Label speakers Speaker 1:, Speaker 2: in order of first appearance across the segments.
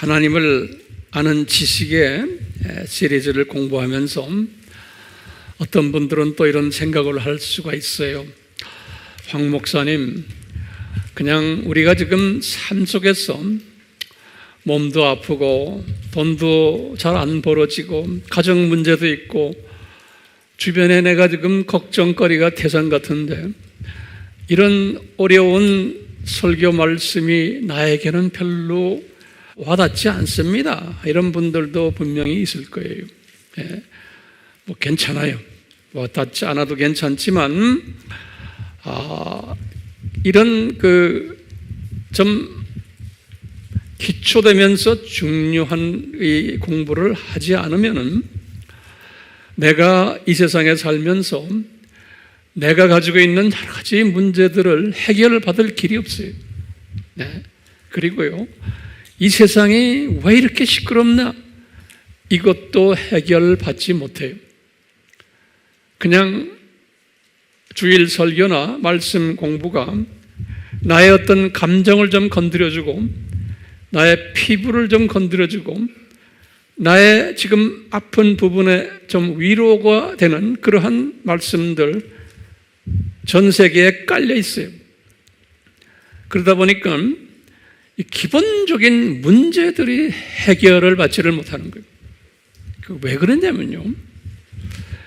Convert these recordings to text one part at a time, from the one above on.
Speaker 1: 하나님을 아는 지식의 시리즈를 공부하면서 어떤 분들은 또 이런 생각을 할 수가 있어요. 황 목사님, 그냥 우리가 지금 삶 속에서 몸도 아프고 돈도 잘 안 벌어지고 가정 문제도 있고 주변에 내가 지금 걱정거리가 태산 같은데 이런 어려운 설교 말씀이 나에게는 별로 와닿지 않습니다. 이런 분들도 분명히 있을 거예요. 뭐 괜찮아요. 와닿지 않아도 괜찮지만 이런 좀 기초되면서 중요한 이 공부를 하지 않으면은 내가 이 세상에 살면서 내가 가지고 있는 여러 가지 문제들을 해결받을 길이 없어요. 그리고요, 이 세상이 왜 이렇게 시끄럽나? 이것도 해결받지 못해요. 그냥 주일 설교나 말씀 공부가 나의 어떤 감정을 좀 건드려주고 나의 피부를 좀 건드려주고 나의 지금 아픈 부분에 좀 위로가 되는 그러한 말씀들 전 세계에 깔려 있어요. 그러다 보니까 이 기본적인 문제들이 해결을 받지를 못하는 거예요. 왜 그러냐면요,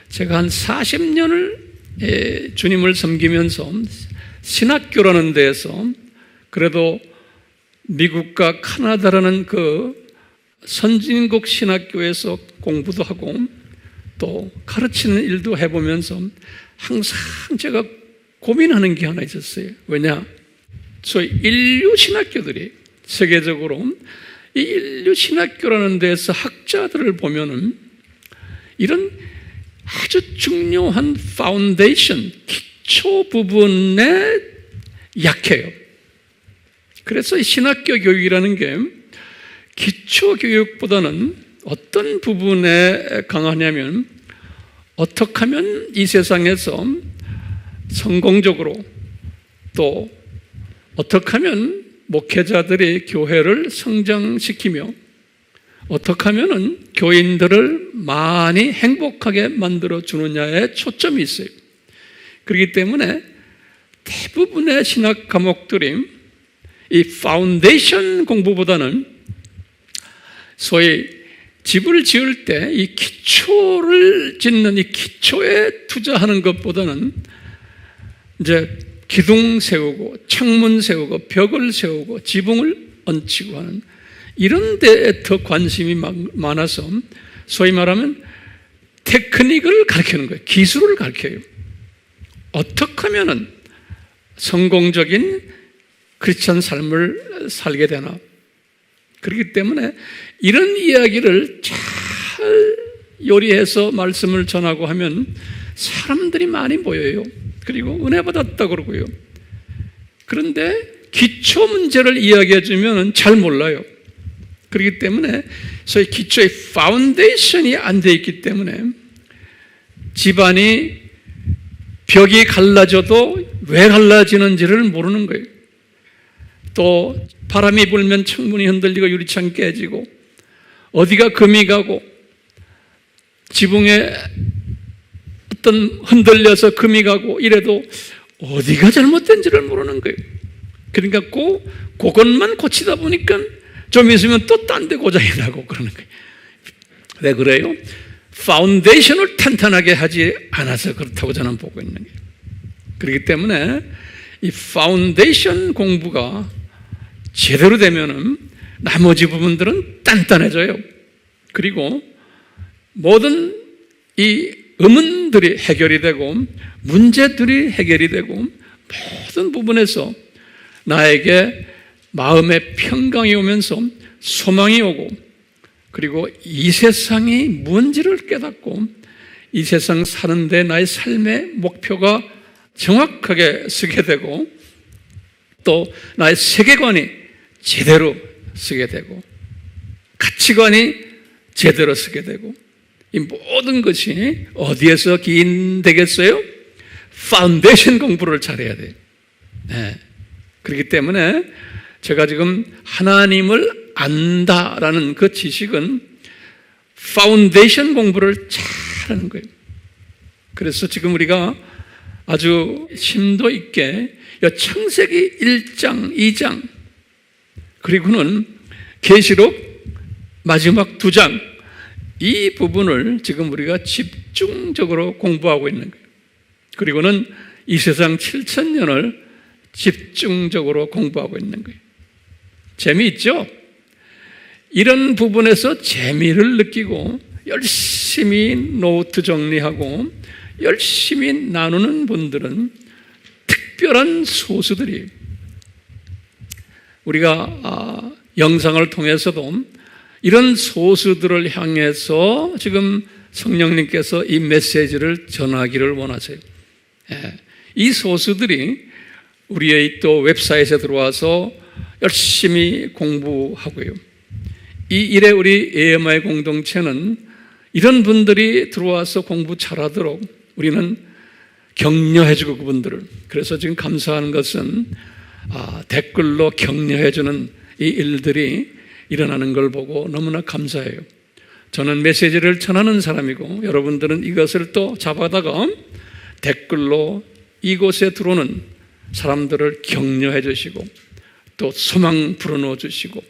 Speaker 1: 제가 한 40년을 주님을 섬기면서 신학교라는 데에서 그래도 미국과 카나다라는 그 선진국 신학교에서 공부도 하고 또 가르치는 일도 해보면서 항상 제가 고민하는 게 하나 있었어요. 왜냐? 소위 인류 신학교들이 세계적으로 이 인류 신학교라는 데서 학자들을 보면은 이런 아주 중요한 파운데이션, 기초 부분에 약해요. 그래서 이 신학교 교육이라는 게 기초 교육보다는 어떤 부분에 강하냐면 어떻게 하면 이 세상에서 성공적으로 또 어떻게 하면 목회자들이 교회를 성장시키며 어떻게 하면 교인들을 많이 행복하게 만들어 주느냐에 초점이 있어요. 그렇기 때문에 대부분의 신학 과목들이 이 파운데이션 공부보다는 소위 집을 지을 때 이 기초를 짓는 이 기초에 투자하는 것보다는 이제 기둥 세우고 창문 세우고 벽을 세우고 지붕을 얹히고 하는 이런 데에 더 관심이 많아서 소위 말하면 테크닉을 가르치는 거예요. 기술을 가르쳐요. 어떻게 하면은 성공적인 크리스천 삶을 살게 되나. 그렇기 때문에 이런 이야기를 잘 요리해서 말씀을 전하고 하면 사람들이 많이 모여요. 그리고 은혜 받았다 그러고요. 그런데 기초 문제를 이야기해 주면 잘 몰라요. 그렇기 때문에 소위 기초의 파운데이션이 안 돼 있기 때문에 집안이 벽이 갈라져도 왜 갈라지는지를 모르는 거예요. 또 바람이 불면 창문이 흔들리고 유리창 깨지고 어디가 금이 가고 지붕에 어떤 흔들려서 금이 가고 이래도 어디가 잘못된지를 모르는 거예요. 그러니까 그것만 고치다 보니까 좀 있으면 또 딴 데 고장이 나고 그러는 거예요. 왜 그래요? 파운데이션을 탄탄하게 하지 않아서 그렇다고 저는 보고 있는 거예요. 그렇기 때문에 이 파운데이션 공부가 제대로 되면은 나머지 부분들은 단단해져요. 그리고 모든 이 의문들이 해결이 되고 문제들이 해결이 되고 모든 부분에서 나에게 마음의 평강이 오면서 소망이 오고 그리고 이 세상이 뭔지를 깨닫고 이 세상 사는데 나의 삶의 목표가 정확하게 서게 되고 또 나의 세계관이 제대로 서게 되고 가치관이 제대로 서게 되고 이 모든 것이 어디에서 기인되겠어요? 파운데이션 공부를 잘해야 돼요. 그렇기 때문에 제가 지금 하나님을 안다라는 그 지식은 파운데이션 공부를 잘하는 거예요. 그래서 지금 우리가 아주 심도 있게 창세기 1장, 2장 그리고는 계시록 마지막 2장 이 부분을 지금 우리가 집중적으로 공부하고 있는 거예요. 그리고는 이 세상 7,000년을 집중적으로 공부하고 있는 거예요. 재미있죠? 이런 부분에서 재미를 느끼고 열심히 노트 정리하고 열심히 나누는 분들은 특별한 소수들이 우리가 영상을 통해서도 이런 소수들을 향해서 지금 성령님께서 이 메시지를 전하기를 원하세요. 이 소수들이 우리의 또 웹사이트에 들어와서 열심히 공부하고요. 이 일에 우리 AMI 공동체는 이런 분들이 들어와서 공부 잘하도록 우리는 격려해주고 그분들을 그래서 지금 감사하는 것은 댓글로 격려해주는 이 일들이 일어나는 걸 보고 너무나 감사해요. 저는 메시지를 전하는 사람이고 여러분들은 이것을 또 잡아다가 댓글로 이곳에 들어오는 사람들을 격려해 주시고 또 소망 불어넣어 주시고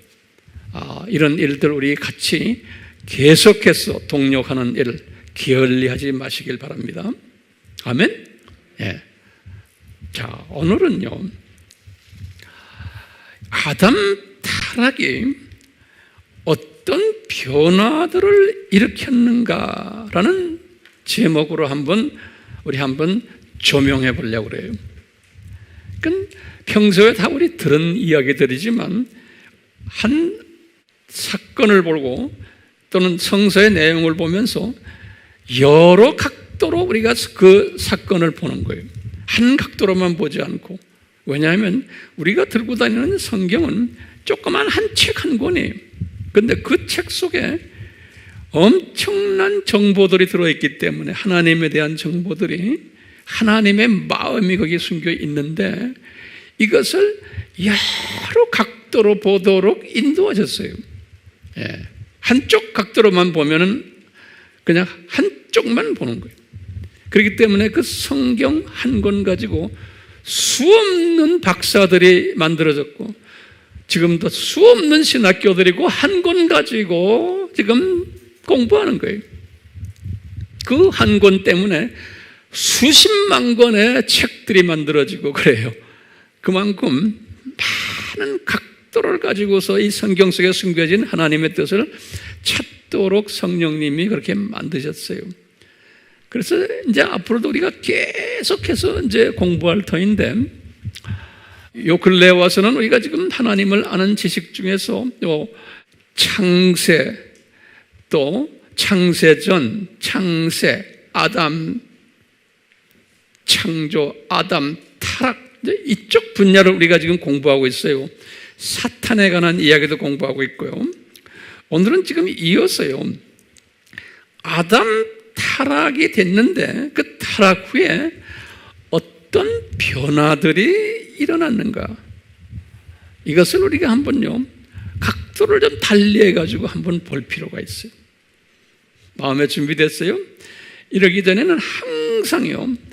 Speaker 1: 이런 일들 우리 같이 계속해서 동력하는 일 게을리하지 마시길 바랍니다. 아멘? 예. 자, 오늘은요 아담 타락이 어떤 변화들을 일으켰는가라는 제목으로 우리 한번 조명해 보려고 그래요. 그러니까 평소에 다 우리 들은 이야기들이지만 한 사건을 보고 또는 성서의 내용을 보면서 여러 각도로 우리가 그 사건을 보는 거예요. 한 각도로만 보지 않고. 왜냐하면 우리가 들고 다니는 성경은 조그만 한 책 한 권이에요. 그런데 그 책 속에 엄청난 정보들이 들어있기 때문에 하나님에 대한 정보들이 하나님의 마음이 거기에 숨겨 있는데 이것을 여러 각도로 보도록 인도하셨어요. 예. 한쪽 각도로만 보면은 그냥 한쪽만 보는 거예요. 그렇기 때문에 그 성경 한 권 가지고 수없는 박사들이 만들어졌고 지금도 수없는 신학교들이고 한 권 가지고 지금 공부하는 거예요. 그 한 권 때문에 수십만 권의 책들이 만들어지고 그래요. 그만큼 많은 각도를 가지고서 이 성경 속에 숨겨진 하나님의 뜻을 찾도록 성령님이 그렇게 만드셨어요. 그래서 이제 앞으로도 우리가 계속해서 이제 공부할 터인데 요 근래에 와서는 우리가 지금 하나님을 아는 지식 중에서 요 창세 또 창세전, 창세, 아담 창조, 아담 타락 이쪽 분야를 우리가 지금 공부하고 있어요. 사탄에 관한 이야기도 공부하고 있고요. 오늘은 지금 이어서요. 아담 타락이 됐는데 그 타락 후에 어떤 변화들이 일어났는가? 이것을 우리가 한번요 각도를 좀 달리해 가지고 한번 볼 필요가 있어요. 마음에 준비됐어요? 이러기 전에는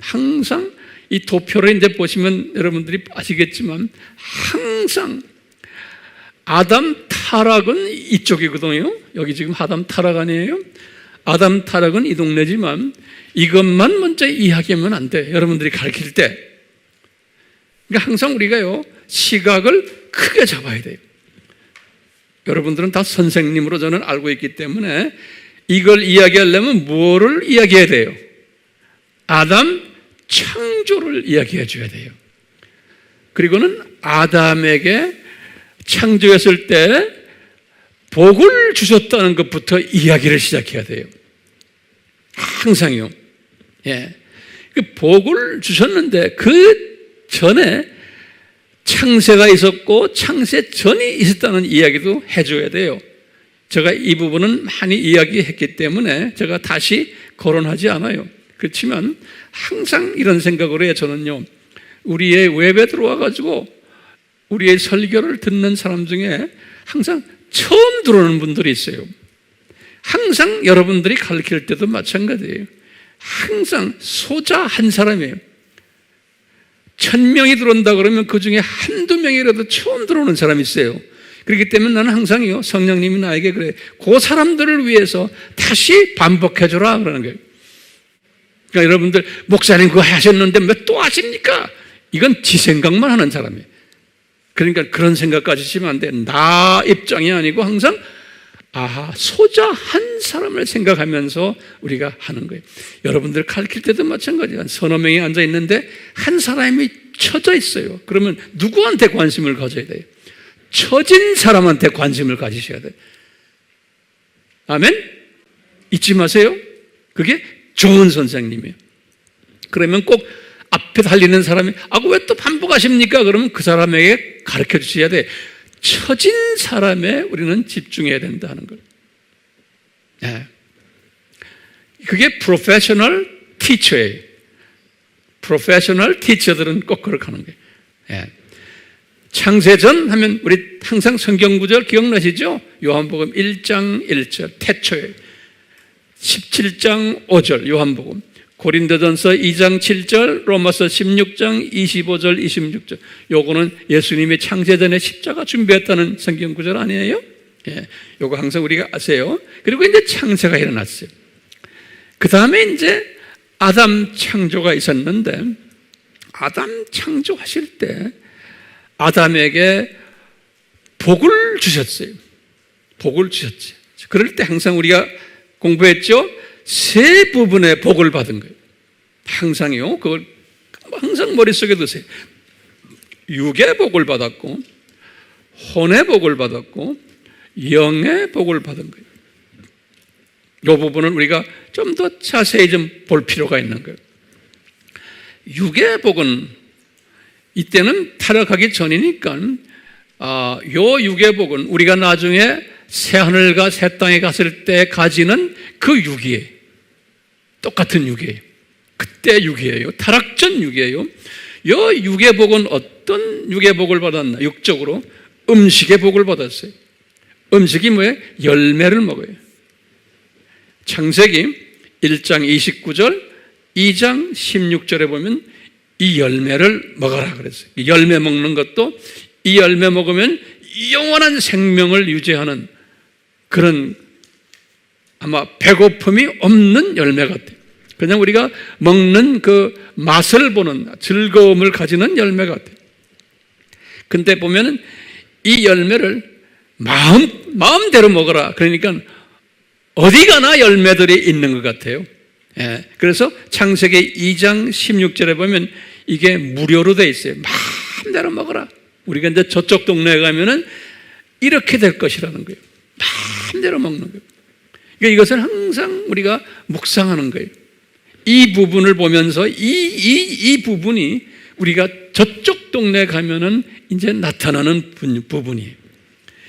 Speaker 1: 항상 이 도표를 이제 보시면 여러분들이 아시겠지만 항상 아담 타락은 이쪽이거든요. 여기 지금 아담 타락 아니에요? 아담 타락은 이 동네지만 이것만 먼저 이야기하면 안 돼. 여러분들이 가르칠 때. 그러니까 항상 우리가요 시각을 크게 잡아야 돼요. 여러분들은 다 선생님으로 저는 알고 있기 때문에 이걸 이야기하려면 뭐를 이야기해야 돼요? 아담 창조를 이야기해 줘야 돼요. 그리고는 아담에게 창조했을 때 복을 주셨다는 것부터 이야기를 시작해야 돼요. 항상요. 예. 그 복을 주셨는데 그 전에 창세가 있었고 창세 전이 있었다는 이야기도 해줘야 돼요. 제가 이 부분은 많이 이야기했기 때문에 제가 다시 거론하지 않아요. 그렇지만 항상 이런 생각으로 해요. 저는요 우리의 웹에 들어와 가지고 우리의 설교를 듣는 사람 중에 항상 처음 들어오는 분들이 있어요. 항상 여러분들이 가르칠 때도 마찬가지예요. 항상 소자 한 사람이에요. 1000명이 들어온다 그러면 그 중에 한두 명이라도 처음 들어오는 사람이 있어요. 그렇기 때문에 나는 항상요, 성령님이 나에게 그래, 그 사람들을 위해서 다시 반복해줘라 그러는 거예요. 그러니까 여러분들, 목사님 그거 하셨는데 왜 또 하십니까? 이건 지 생각만 하는 사람이에요. 그러니까 그런 생각까지 하시면 안 돼. 나 입장이 아니고 항상 소자 한 사람을 생각하면서 우리가 하는 거예요. 여러분들 가르칠 때도 마찬가지야. 서너 명이 앉아 있는데 한 사람이 처져 있어요. 그러면 누구한테 관심을 가져야 돼요? 처진 사람한테 관심을 가지셔야 돼요. 아멘? 잊지 마세요. 그게 좋은 선생님이에요. 그러면 꼭 앞에 달리는 사람이 왜 또 반복하십니까? 그러면 그 사람에게 가르쳐 주셔야 돼. 처진 사람에 우리는 집중해야 된다는 걸. 네. 그게 프로페셔널 티처예요. 프로페셔널 티처들은 꼭 그렇게 하는 거예요. 네. 창세전 하면 우리 항상 성경 구절 기억나시죠? 요한복음 1장 1절 태초에, 17장 5절 요한복음, 고린도전서 2장 7절, 로마서 16장 25절 26절. 요거는 예수님이 창세전에 십자가 준비했다는 성경 구절 아니에요? 예, 요거 항상 우리가 아세요. 그리고 이제 창세가 일어났어요. 그 다음에 이제 아담 창조가 있었는데, 아담 창조하실 때 아담에게 복을 주셨어요. 복을 주셨지. 그럴 때 항상 우리가 공부했죠? 세 부분의 복을 받은 거예요. 항상요. 그걸 항상 머릿속에 두세요. 육의 복을 받았고, 혼의 복을 받았고, 영의 복을 받은 거예요. 이 부분은 우리가 좀 더 자세히 좀 볼 필요가 있는 거예요. 육의 복은 이때는 타락하기 전이니까 요 육의 복은 우리가 나중에 새 하늘과 새 땅에 갔을 때 가지는 그 육이에요. 똑같은 육이에요. 그때 육이에요. 타락 전 육이에요. 요 육의 복은 어떤 육의 복을 받았나? 육적으로 음식의 복을 받았어요. 음식이 뭐예요? 열매를 먹어요. 창세기 1장 29절, 2장 16절에 보면 이 열매를 먹어라 그랬어요. 이 열매 먹는 것도 이 열매 먹으면 영원한 생명을 유지하는 그런 아마 배고픔이 없는 열매 같아요. 그냥 우리가 먹는 그 맛을 보는 즐거움을 가지는 열매 같아요. 근데 보면은 이 열매를 마음대로 먹어라. 그러니까 어디 가나 열매들이 있는 것 같아요. 예, 그래서 창세기 2장 16절에 보면 이게 무료로 돼 있어요. 마음대로 먹어라. 우리가 이제 저쪽 동네에 가면은 이렇게 될 것이라는 거예요. 마음대로 먹는 거예요. 그러니까 이것을 항상 우리가 묵상하는 거예요. 이 부분을 보면서 이 부분이 우리가 저쪽 동네에 가면은 이제 나타나는 부분이에요.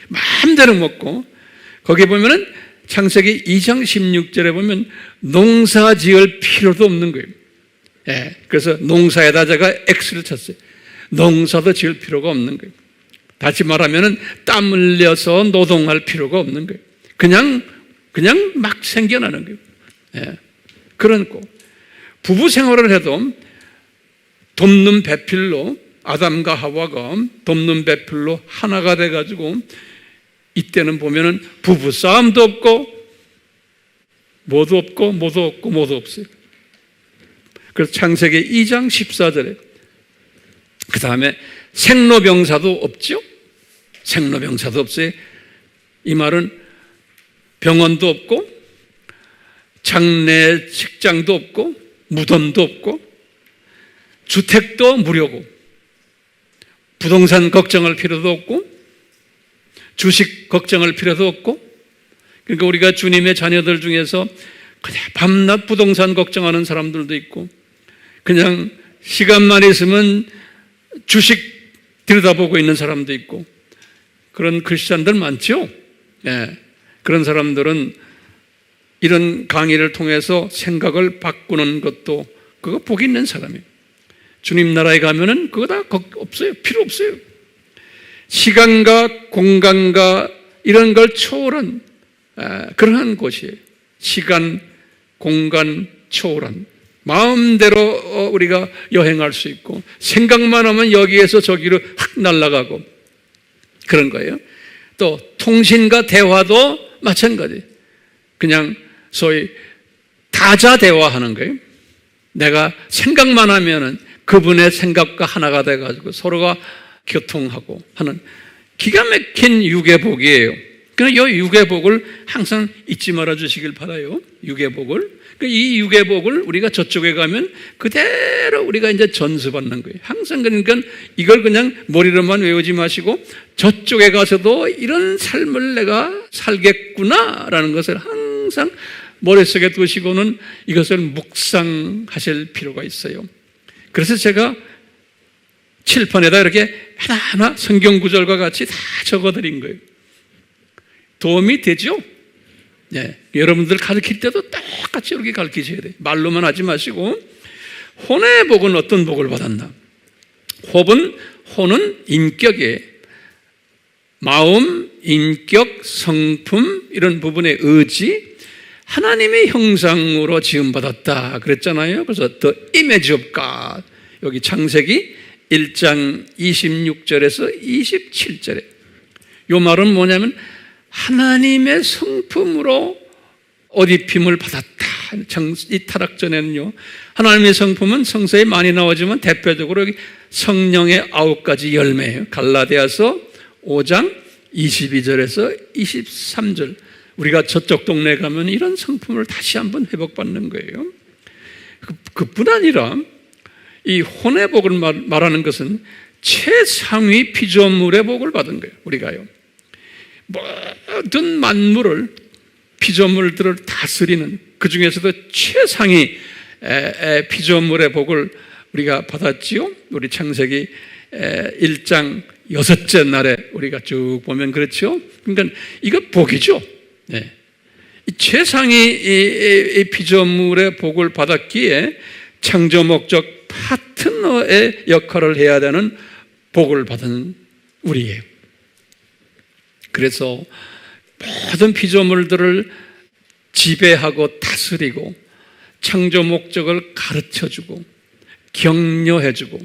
Speaker 1: 마음대로 먹고, 거기 보면은 창세기 2장 16절에 보면 농사 지을 필요도 없는 거예요. 예, 그래서 농사에다 제가 X를 쳤어요. 농사도 지을 필요가 없는 거예요. 다시 말하면은 땀 흘려서 노동할 필요가 없는 거예요. 그냥 막 생겨나는 거예요. 예, 그런 거. 부부 생활을 해도 돕는 배필로 아담과 하와가 돕는 배필로 하나가 돼가지고 이때는 보면은 부부 싸움도 없고 뭐도 없어요. 그래서 창세기 2장 14절에 그 다음에 생로병사도 없죠. 생로병사도 없어요. 이 말은 병원도 없고 장례 식장도 없고 무덤도 없고 주택도 무료고 부동산 걱정할 필요도 없고 주식 걱정할 필요도 없고, 그러니까 우리가 주님의 자녀들 중에서 그냥 밤낮 부동산 걱정하는 사람들도 있고, 그냥 시간만 있으면 주식 들여다보고 있는 사람도 있고, 그런 크리스찬들 많죠? 예, 그런 사람들은 이런 강의를 통해서 생각을 바꾸는 것도 그거 복 있는 사람이에요. 주님 나라에 가면은 그거 다 없어요. 필요 없어요. 시간과 공간과 이런 걸 초월한 그러한 곳이에요. 시간, 공간 초월한 마음대로 우리가 여행할 수 있고 생각만 하면 여기에서 저기로 확 날아가고 그런 거예요. 또 통신과 대화도 마찬가지. 그냥 소위 다자 대화하는 거예요. 내가 생각만 하면은 그분의 생각과 하나가 돼가지고 서로가 교통하고 하는 기가 막힌 유괴복이에요. 그러나 이 유괴복을 항상 잊지 말아 주시길 바라요. 유괴복을. 이 유괴복을 우리가 저쪽에 가면 그대로 우리가 이제 전수받는 거예요. 항상 그러니까 이걸 그냥 머리로만 외우지 마시고 저쪽에 가서도 이런 삶을 내가 살겠구나라는 것을 항상 머릿속에 두시고는 이것을 묵상하실 필요가 있어요. 그래서 제가 칠판에다 이렇게 하나하나 성경 구절과 같이 다 적어드린 거예요. 도움이 되죠? 네. 여러분들 가르칠 때도 똑같이 이렇게 가르치셔야 돼요. 말로만 하지 마시고. 혼의 복은 어떤 복을 받았나? 혼은 인격이에요. 마음, 인격, 성품 이런 부분의 의지, 하나님의 형상으로 지음받았다 그랬잖아요. 그래서 The image of God, 여기 창세기 1장 26절에서 27절에 이 말은 뭐냐면 하나님의 성품으로 옷 입힘을 받았다. 이 타락 전에는요, 하나님의 성품은 성서에 많이 나오지만 대표적으로 여기 성령의 9가지 열매예요. 갈라디아서 5장 22절에서 23절. 우리가 저쪽 동네에 가면 이런 성품을 다시 한번 회복받는 거예요. 그뿐 아니라 이 혼의 복을 말하는 것은 최상위 피조물의 복을 받은 거예요. 우리가요, 모든 만물을, 피조물들을 다스리는 그 중에서도 최상위 피조물의 복을 우리가 받았지요. 우리 창세기 1장 6째 날에 우리가 쭉 보면 그렇죠. 그러니까 이거 복이죠. 네. 이 최상위 피조물의 복을 받았기에 창조 목적 파트너의 역할을 해야 되는 복을 받은 우리예요. 그래서 모든 피조물들을 지배하고 다스리고 창조 목적을 가르쳐주고 격려해주고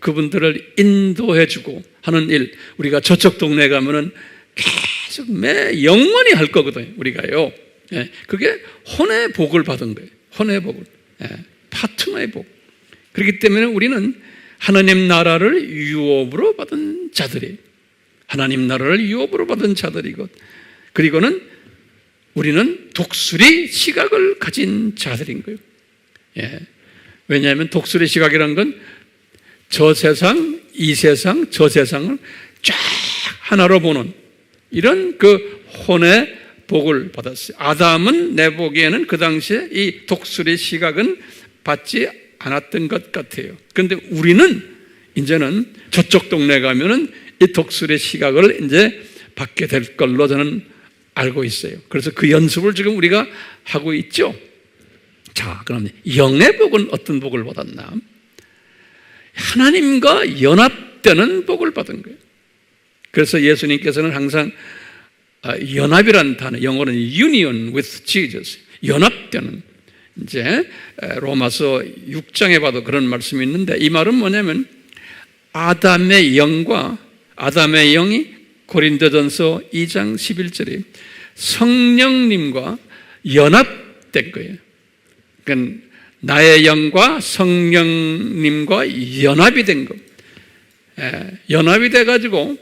Speaker 1: 그분들을 인도해주고 하는 일, 우리가 저쪽 동네에 가면은 계속 영원히 할 거거든요. 우리가요. 그게 혼의 복을 받은 거예요. 혼의 복을. 파트너의 복. 그렇기 때문에 우리는 하나님 나라를 유업으로 받은 자들이에요. 하나님 나라를 유업으로 받은 자들이고, 그리고는 우리는 독수리 시각을 가진 자들인 거예요. 왜냐하면 독수리 시각이란 건 저 세상, 이 세상, 저 세상을 쫙 하나로 보는 이런 그 혼의 복을 받았어요. 아담은 내 보기에는 그 당시에 이 독수리 시각은 받지 않았던 것 같아요. 그런데 우리는 이제는 저쪽 동네 가면은 이 독수리 시각을 이제 받게 될 걸로 저는 알고 있어요. 그래서 그 연습을 지금 우리가 하고 있죠. 자, 그럼 영의 복은 어떤 복을 받았나? 하나님과 연합되는 복을 받은 거예요. 그래서 예수님께서는 항상 연합이라는 단어, 영어로는 union with Jesus, 연합되는, 이제 로마서 6장에 봐도 그런 말씀이 있는데, 이 말은 뭐냐면 아담의 영이 고린도전서 2장 11절에 성령님과 연합된 거예요. 그러니까 나의 영과 성령님과 연합이 된 것. 연합이 돼가지고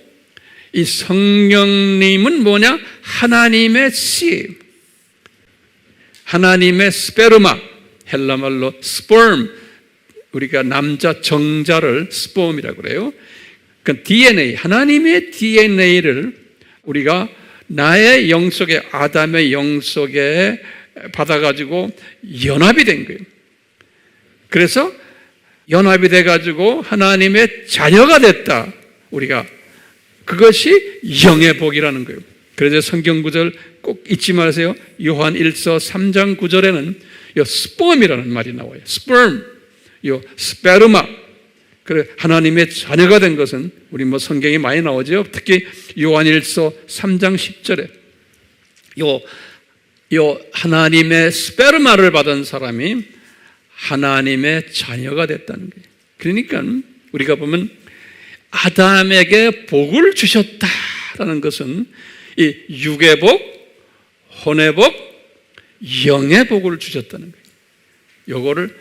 Speaker 1: 이 성령님은 뭐냐? 하나님의 씨, 하나님의 스페르마, 헬라말로 스पर्m, 우리가 남자 정자를 스폼이라고 그래요. 그러니까 DNA, 하나님의 DNA를 우리가 나의 영 속에, 아담의 영 속에 받아가지고 연합이 된 거예요. 그래서 연합이 돼가지고 하나님의 자녀가 됐다. 우리가 그것이 영의 복이라는 거예요. 그래서 성경 구절 꼭 잊지 마세요. 요한 1서 3장 9절에는 요 스폼이라는 말이 나와요. 스perm, 요 스페르마. 그래, 하나님의 자녀가 된 것은 우리 뭐 성경에 많이 나오죠. 특히 요한일서 3장 10절에 요 하나님의 스페르마를 받은 사람이 하나님의 자녀가 됐다는 거예요. 그러니까 우리가 보면 아담에게 복을 주셨다라는 것은 이 육의 복, 혼의 복, 영의 복을 주셨다는 거예요. 요거를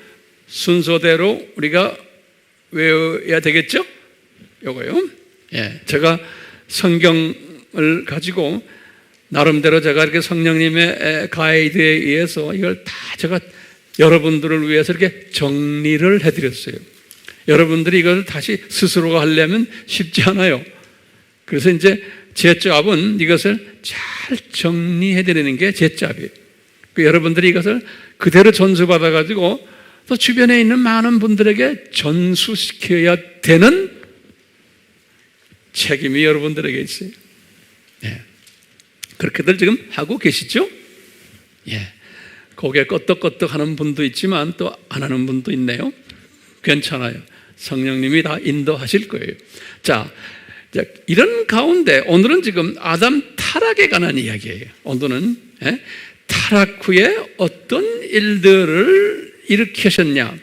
Speaker 1: 순서대로 우리가 외워야 되겠죠? 요거요. 예, 제가 성경을 가지고 나름대로 제가 이렇게 성령님의 가이드에 의해서 이걸 다 제가 여러분들을 위해서 이렇게 정리를 해드렸어요. 여러분들이 이걸 다시 스스로가 하려면 쉽지 않아요. 그래서 이제 제 잡은 이것을 잘 정리해드리는 게 제 잡이에요. 여러분들이 이것을 그대로 전수받아가지고 또 주변에 있는 많은 분들에게 전수시켜야 되는 책임이 여러분들에게 있어요. 예. 그렇게들 지금 하고 계시죠? 예. 고개 끄덕끄덕 하는 분도 있지만 또 안 하는 분도 있네요. 괜찮아요. 성령님이 다 인도하실 거예요. 자, 이런 가운데 오늘은 지금 아담 타락에 관한 이야기예요. 오늘은 타락 후에 어떤 일들을 일으키셨냐,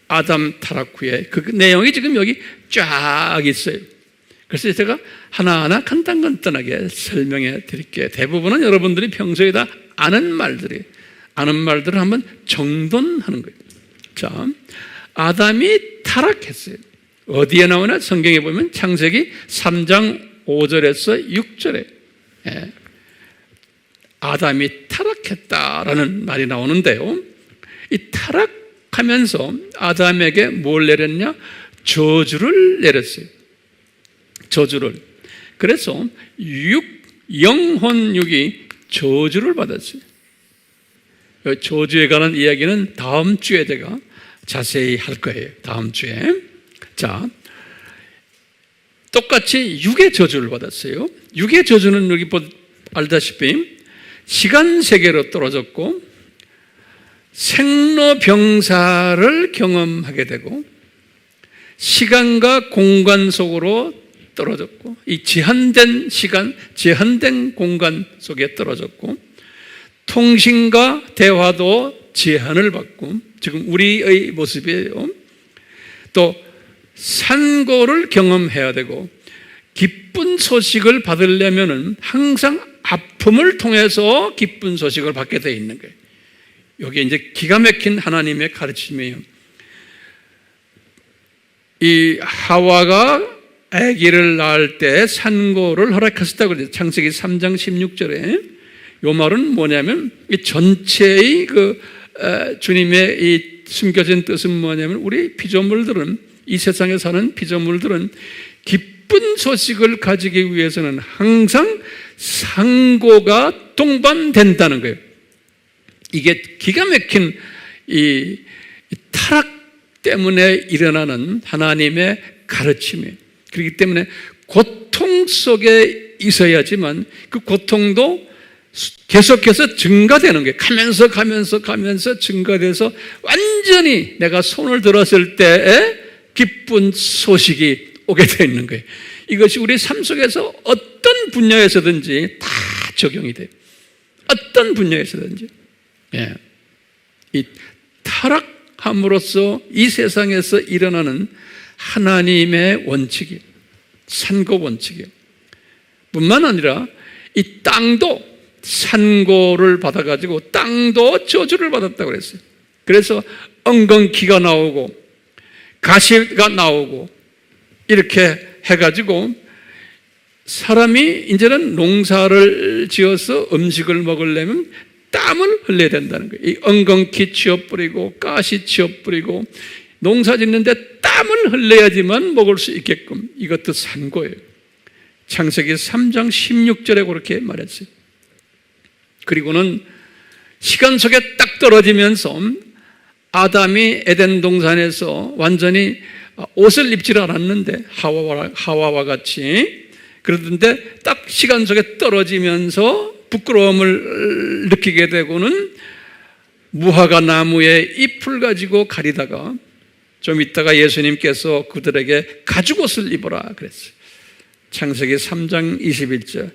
Speaker 1: 아담 타락 후에 그 내용이 지금 여기 쫙 있어요. 그래서 제가 하나하나 간단하게 설명해 드릴게요. 대부분은 여러분들이 평소에 다 아는 말들을 한번 정돈하는 거예요. 자, 아담이 타락했어요. 어디에 나오나? 성경에 보면 창세기 3장 5절에서 6절에 아담이 타락했다라는 말이 나오는데요. 이 타락하면서 아담에게 뭘 내렸냐? 저주를 내렸어요. 저주를. 그래서 영혼 육이 저주를 받았어요. 저주에 관한 이야기는 다음 주에 제가 자세히 할 거예요. 다음 주에. 자, 똑같이 육의 저주를 받았어요. 육의 저주는 여기 알다시피 시간 세계로 떨어졌고 생로병사를 경험하게 되고 시간과 공간 속으로 떨어졌고 이 제한된 시간, 제한된 공간 속에 떨어졌고 통신과 대화도 제한을 받고 지금 우리의 모습이에요. 또 산고를 경험해야 되고 기쁜 소식을 받으려면 항상 아픔을 통해서 기쁜 소식을 받게 되어 있는 거예요. 여기 이제 기가 막힌 하나님의 가르침이에요. 이 하와가 아기를 낳을 때 산고를 허락하셨다고 그래요. 창세기 3장 16절에. 이 말은 뭐냐면 이 전체의 주님의 이 숨겨진 뜻은 뭐냐면 우리 피조물들은 이 세상에 사는 피조물들은 기쁜 소식을 가지기 위해서는 항상 상고가 동반된다는 거예요. 이게 기가 막힌 이 타락 때문에 일어나는 하나님의 가르침이에요. 그렇기 때문에 고통 속에 있어야지만 그 고통도 계속해서 증가되는 거예요. 가면서 증가돼서 완전히 내가 손을 들었을 때에 기쁜 소식이 오게 되어 있는 거예요. 이것이 우리 삶 속에서 어떤 분야에서든지 다 적용이 돼요. 어떤 분야에서든지. 예. 이 타락함으로써 이 세상에서 일어나는 하나님의 원칙이에요. 산고 원칙이에요. 뿐만 아니라 이 땅도 산고를 받아가지고 땅도 저주를 받았다고 그랬어요. 그래서 엉겅퀴가 나오고 가시가 나오고 이렇게 해가지고 사람이 이제는 농사를 지어서 음식을 먹으려면 땀을 흘려야 된다는 거예요. 이 엉겅퀴 치워뿌리고 가시 치워뿌리고 농사 짓는데 땀을 흘려야지만 먹을 수 있게끔 이것도 산고예요. 창세기 3장 16절에 그렇게 말했어요. 그리고는 시간 속에 딱 떨어지면서 아담이 에덴 동산에서 완전히 옷을 입질 않았는데 하와와 같이 그러던데 딱 시간 속에 떨어지면서 부끄러움을 느끼게 되고는 무화과 나무의 잎을 가지고 가리다가 좀 있다가 예수님께서 그들에게 가죽옷을 입어라 그랬어요. 창세기 3장 21절.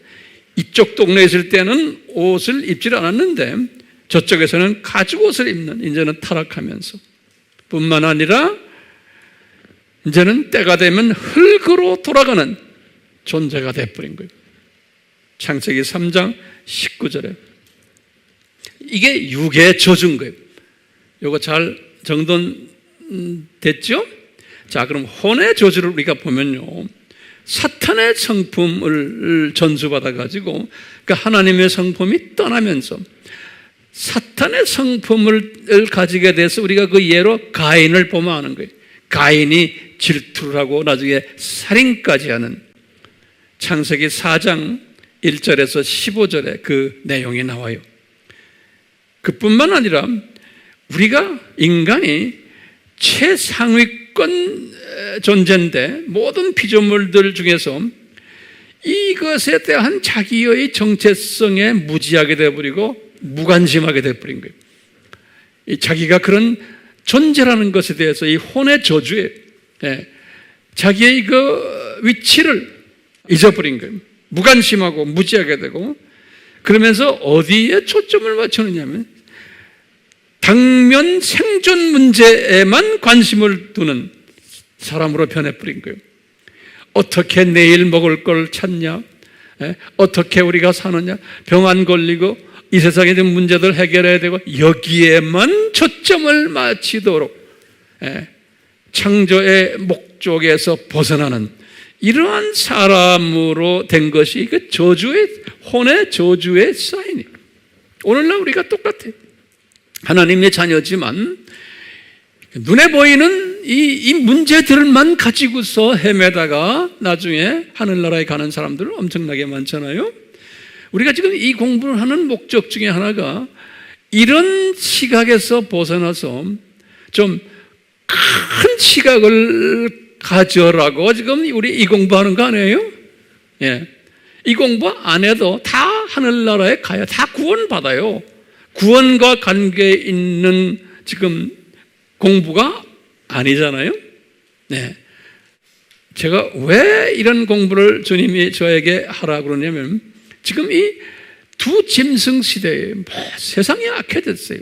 Speaker 1: 이쪽 동네에 있을 때는 옷을 입질 않았는데 저쪽에서는 가죽옷을 입는, 이제는 타락하면서 뿐만 아니라 이제는 때가 되면 흙으로 돌아가는 존재가 되어버린 거예요. 창세기 3장 19절에 이게 육의 저주인 거예요. 이거 잘 정돈됐죠? 자, 그럼 혼의 저주를 우리가 보면요, 사탄의 성품을 전수받아가지고, 그러니까 하나님의 성품이 떠나면서 사탄의 성품을 가지게 돼서 우리가 그 예로 가인을 보면 거예요. 가인이 질투를 하고 나중에 살인까지 하는 창세기 4장 1절에서 15절에 그 내용이 나와요. 그뿐만 아니라 우리가 인간이 최상위권 존재인데 모든 피조물들 중에서 이것에 대한 자기의 정체성에 무지하게 되어버리고 무관심하게 되어버린 거예요. 자기가 그런 존재라는 것에 대해서 이 혼의 저주에 자기의 그 위치를 잊어버린 거예요. 무관심하고 무지하게 되고, 그러면서 어디에 초점을 맞추느냐면 당면 생존 문제에만 관심을 두는 사람으로 변해버린 거예요. 어떻게 내일 먹을 걸 찾냐, 어떻게 우리가 사느냐, 병 안 걸리고 이 세상에 있는 문제들 해결해야 되고, 여기에만 초점을 맞추도록 창조의 목적에서 벗어나는 이러한 사람으로 된 것이 그 저주의, 혼의 저주의 사인이에요. 오늘날 우리가 똑같아요. 하나님의 자녀지만 눈에 보이는 이 문제들만 가지고서 헤매다가 나중에 하늘나라에 가는 사람들은 엄청나게 많잖아요. 우리가 지금 이 공부를 하는 목적 중에 하나가 이런 시각에서 벗어나서 좀 큰 시각을 가져라고 지금 우리 이 공부하는 거 아니에요? 예. 이 공부 안 해도 다 하늘나라에 가요. 다 구원받아요. 구원과 관계 있는 지금 공부가 아니잖아요. 네. 제가 왜 이런 공부를 주님이 저에게 하라고 그러냐면, 지금 이 두 짐승 시대에 세상이 악해졌어요.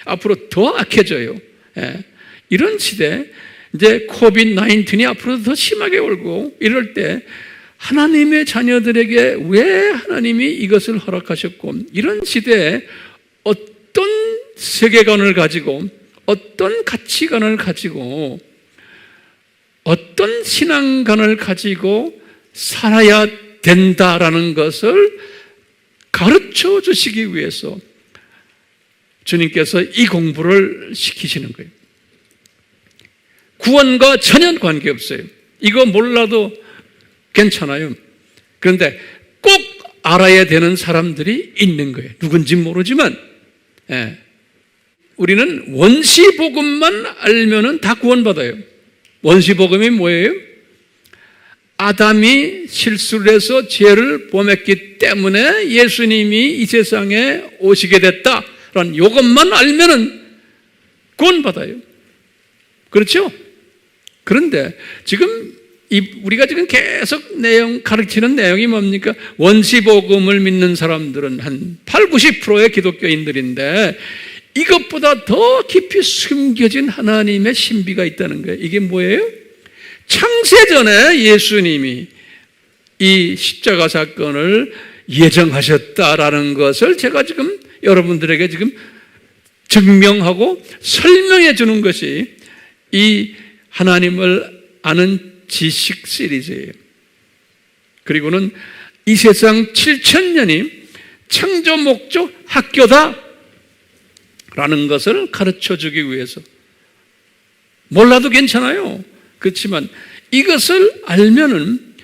Speaker 1: 앞으로 더 악해져요. 예. 이런 시대, 이제 코비드-19이 앞으로 더 심하게 오고 이럴 때 하나님의 자녀들에게 왜 하나님이 이것을 허락하셨고, 이런 시대에 어떤 세계관을 가지고 어떤 가치관을 가지고 어떤 신앙관을 가지고 살아야 된다라는 것을 가르쳐 주시기 위해서 주님께서 이 공부를 시키시는 거예요. 구원과 전혀 관계없어요. 이거 몰라도 괜찮아요. 그런데 꼭 알아야 되는 사람들이 있는 거예요. 누군지 모르지만, 우리는 원시복음만 알면은 다 구원받아요. 원시복음이 뭐예요? 아담이 실수를 해서 죄를 범했기 때문에 예수님이 이 세상에 오시게 됐다라는 이것만 알면은 구원받아요. 그렇죠? 그런데 지금 우리가 지금 계속 가르치는 내용이 뭡니까? 원시복음을 믿는 사람들은 한 80-90%의 기독교인들인데 이것보다 더 깊이 숨겨진 하나님의 신비가 있다는 거예요. 이게 뭐예요? 창세전에 예수님이 이 십자가 사건을 예정하셨다라는 것을 제가 지금 여러분들에게 지금 증명하고 설명해 주는 것이 이 하나님을 아는 지식 시리즈예요. 그리고는 이 세상 7,000년이 창조 목적 학교다 라는 것을 가르쳐 주기 위해서. 몰라도 괜찮아요. 그렇지만 이것을 알면은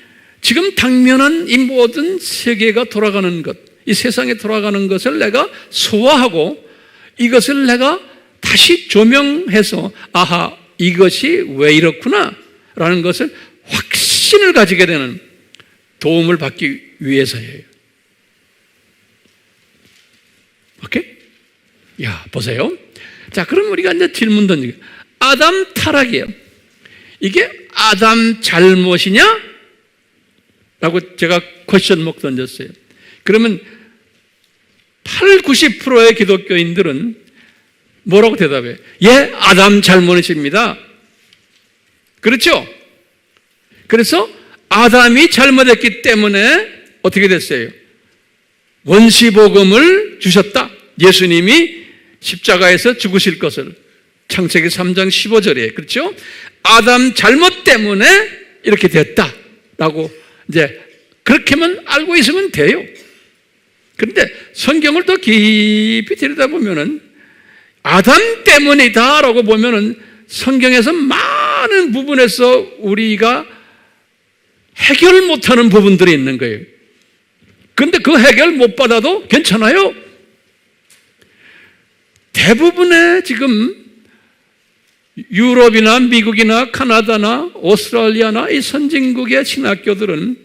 Speaker 1: 지금 당면한 이 모든 세계가 돌아가는 것, 이 세상에 돌아가는 것을 내가 소화하고 이것을 내가 다시 조명해서 아하, 이것이 왜 이렇구나 라는 것을 확신을 가지게 되는 도움을 받기 위해서예요. 오케이? 야, 보세요. 자, 그럼 우리가 이제 질문 던지게. 아담 타락이에요. 이게 아담 잘못이냐? 라고 제가 퀘스천마크 던졌어요. 그러면 90%의 기독교인들은 뭐라고 대답해요? 예, 아담 잘못입니다. 그렇죠? 그래서 아담이 잘못했기 때문에 어떻게 됐어요? 원시복음을 주셨다. 예수님이 십자가에서 죽으실 것을. 창세기 3장 15절에. 그렇죠? 아담 잘못 때문에 이렇게 됐다라고 이제 그렇게만 알고 있으면 돼요. 그런데 성경을 더 깊이 들여다보면은 아담 때문이다라고 보면은 성경에서 많은 부분에서 우리가 해결 못하는 부분들이 있는 거예요. 그런데 그 해결 못 받아도 괜찮아요. 대부분의 지금 유럽이나 미국이나 카나다나 오스트랄리아나 이 선진국의 신학교들은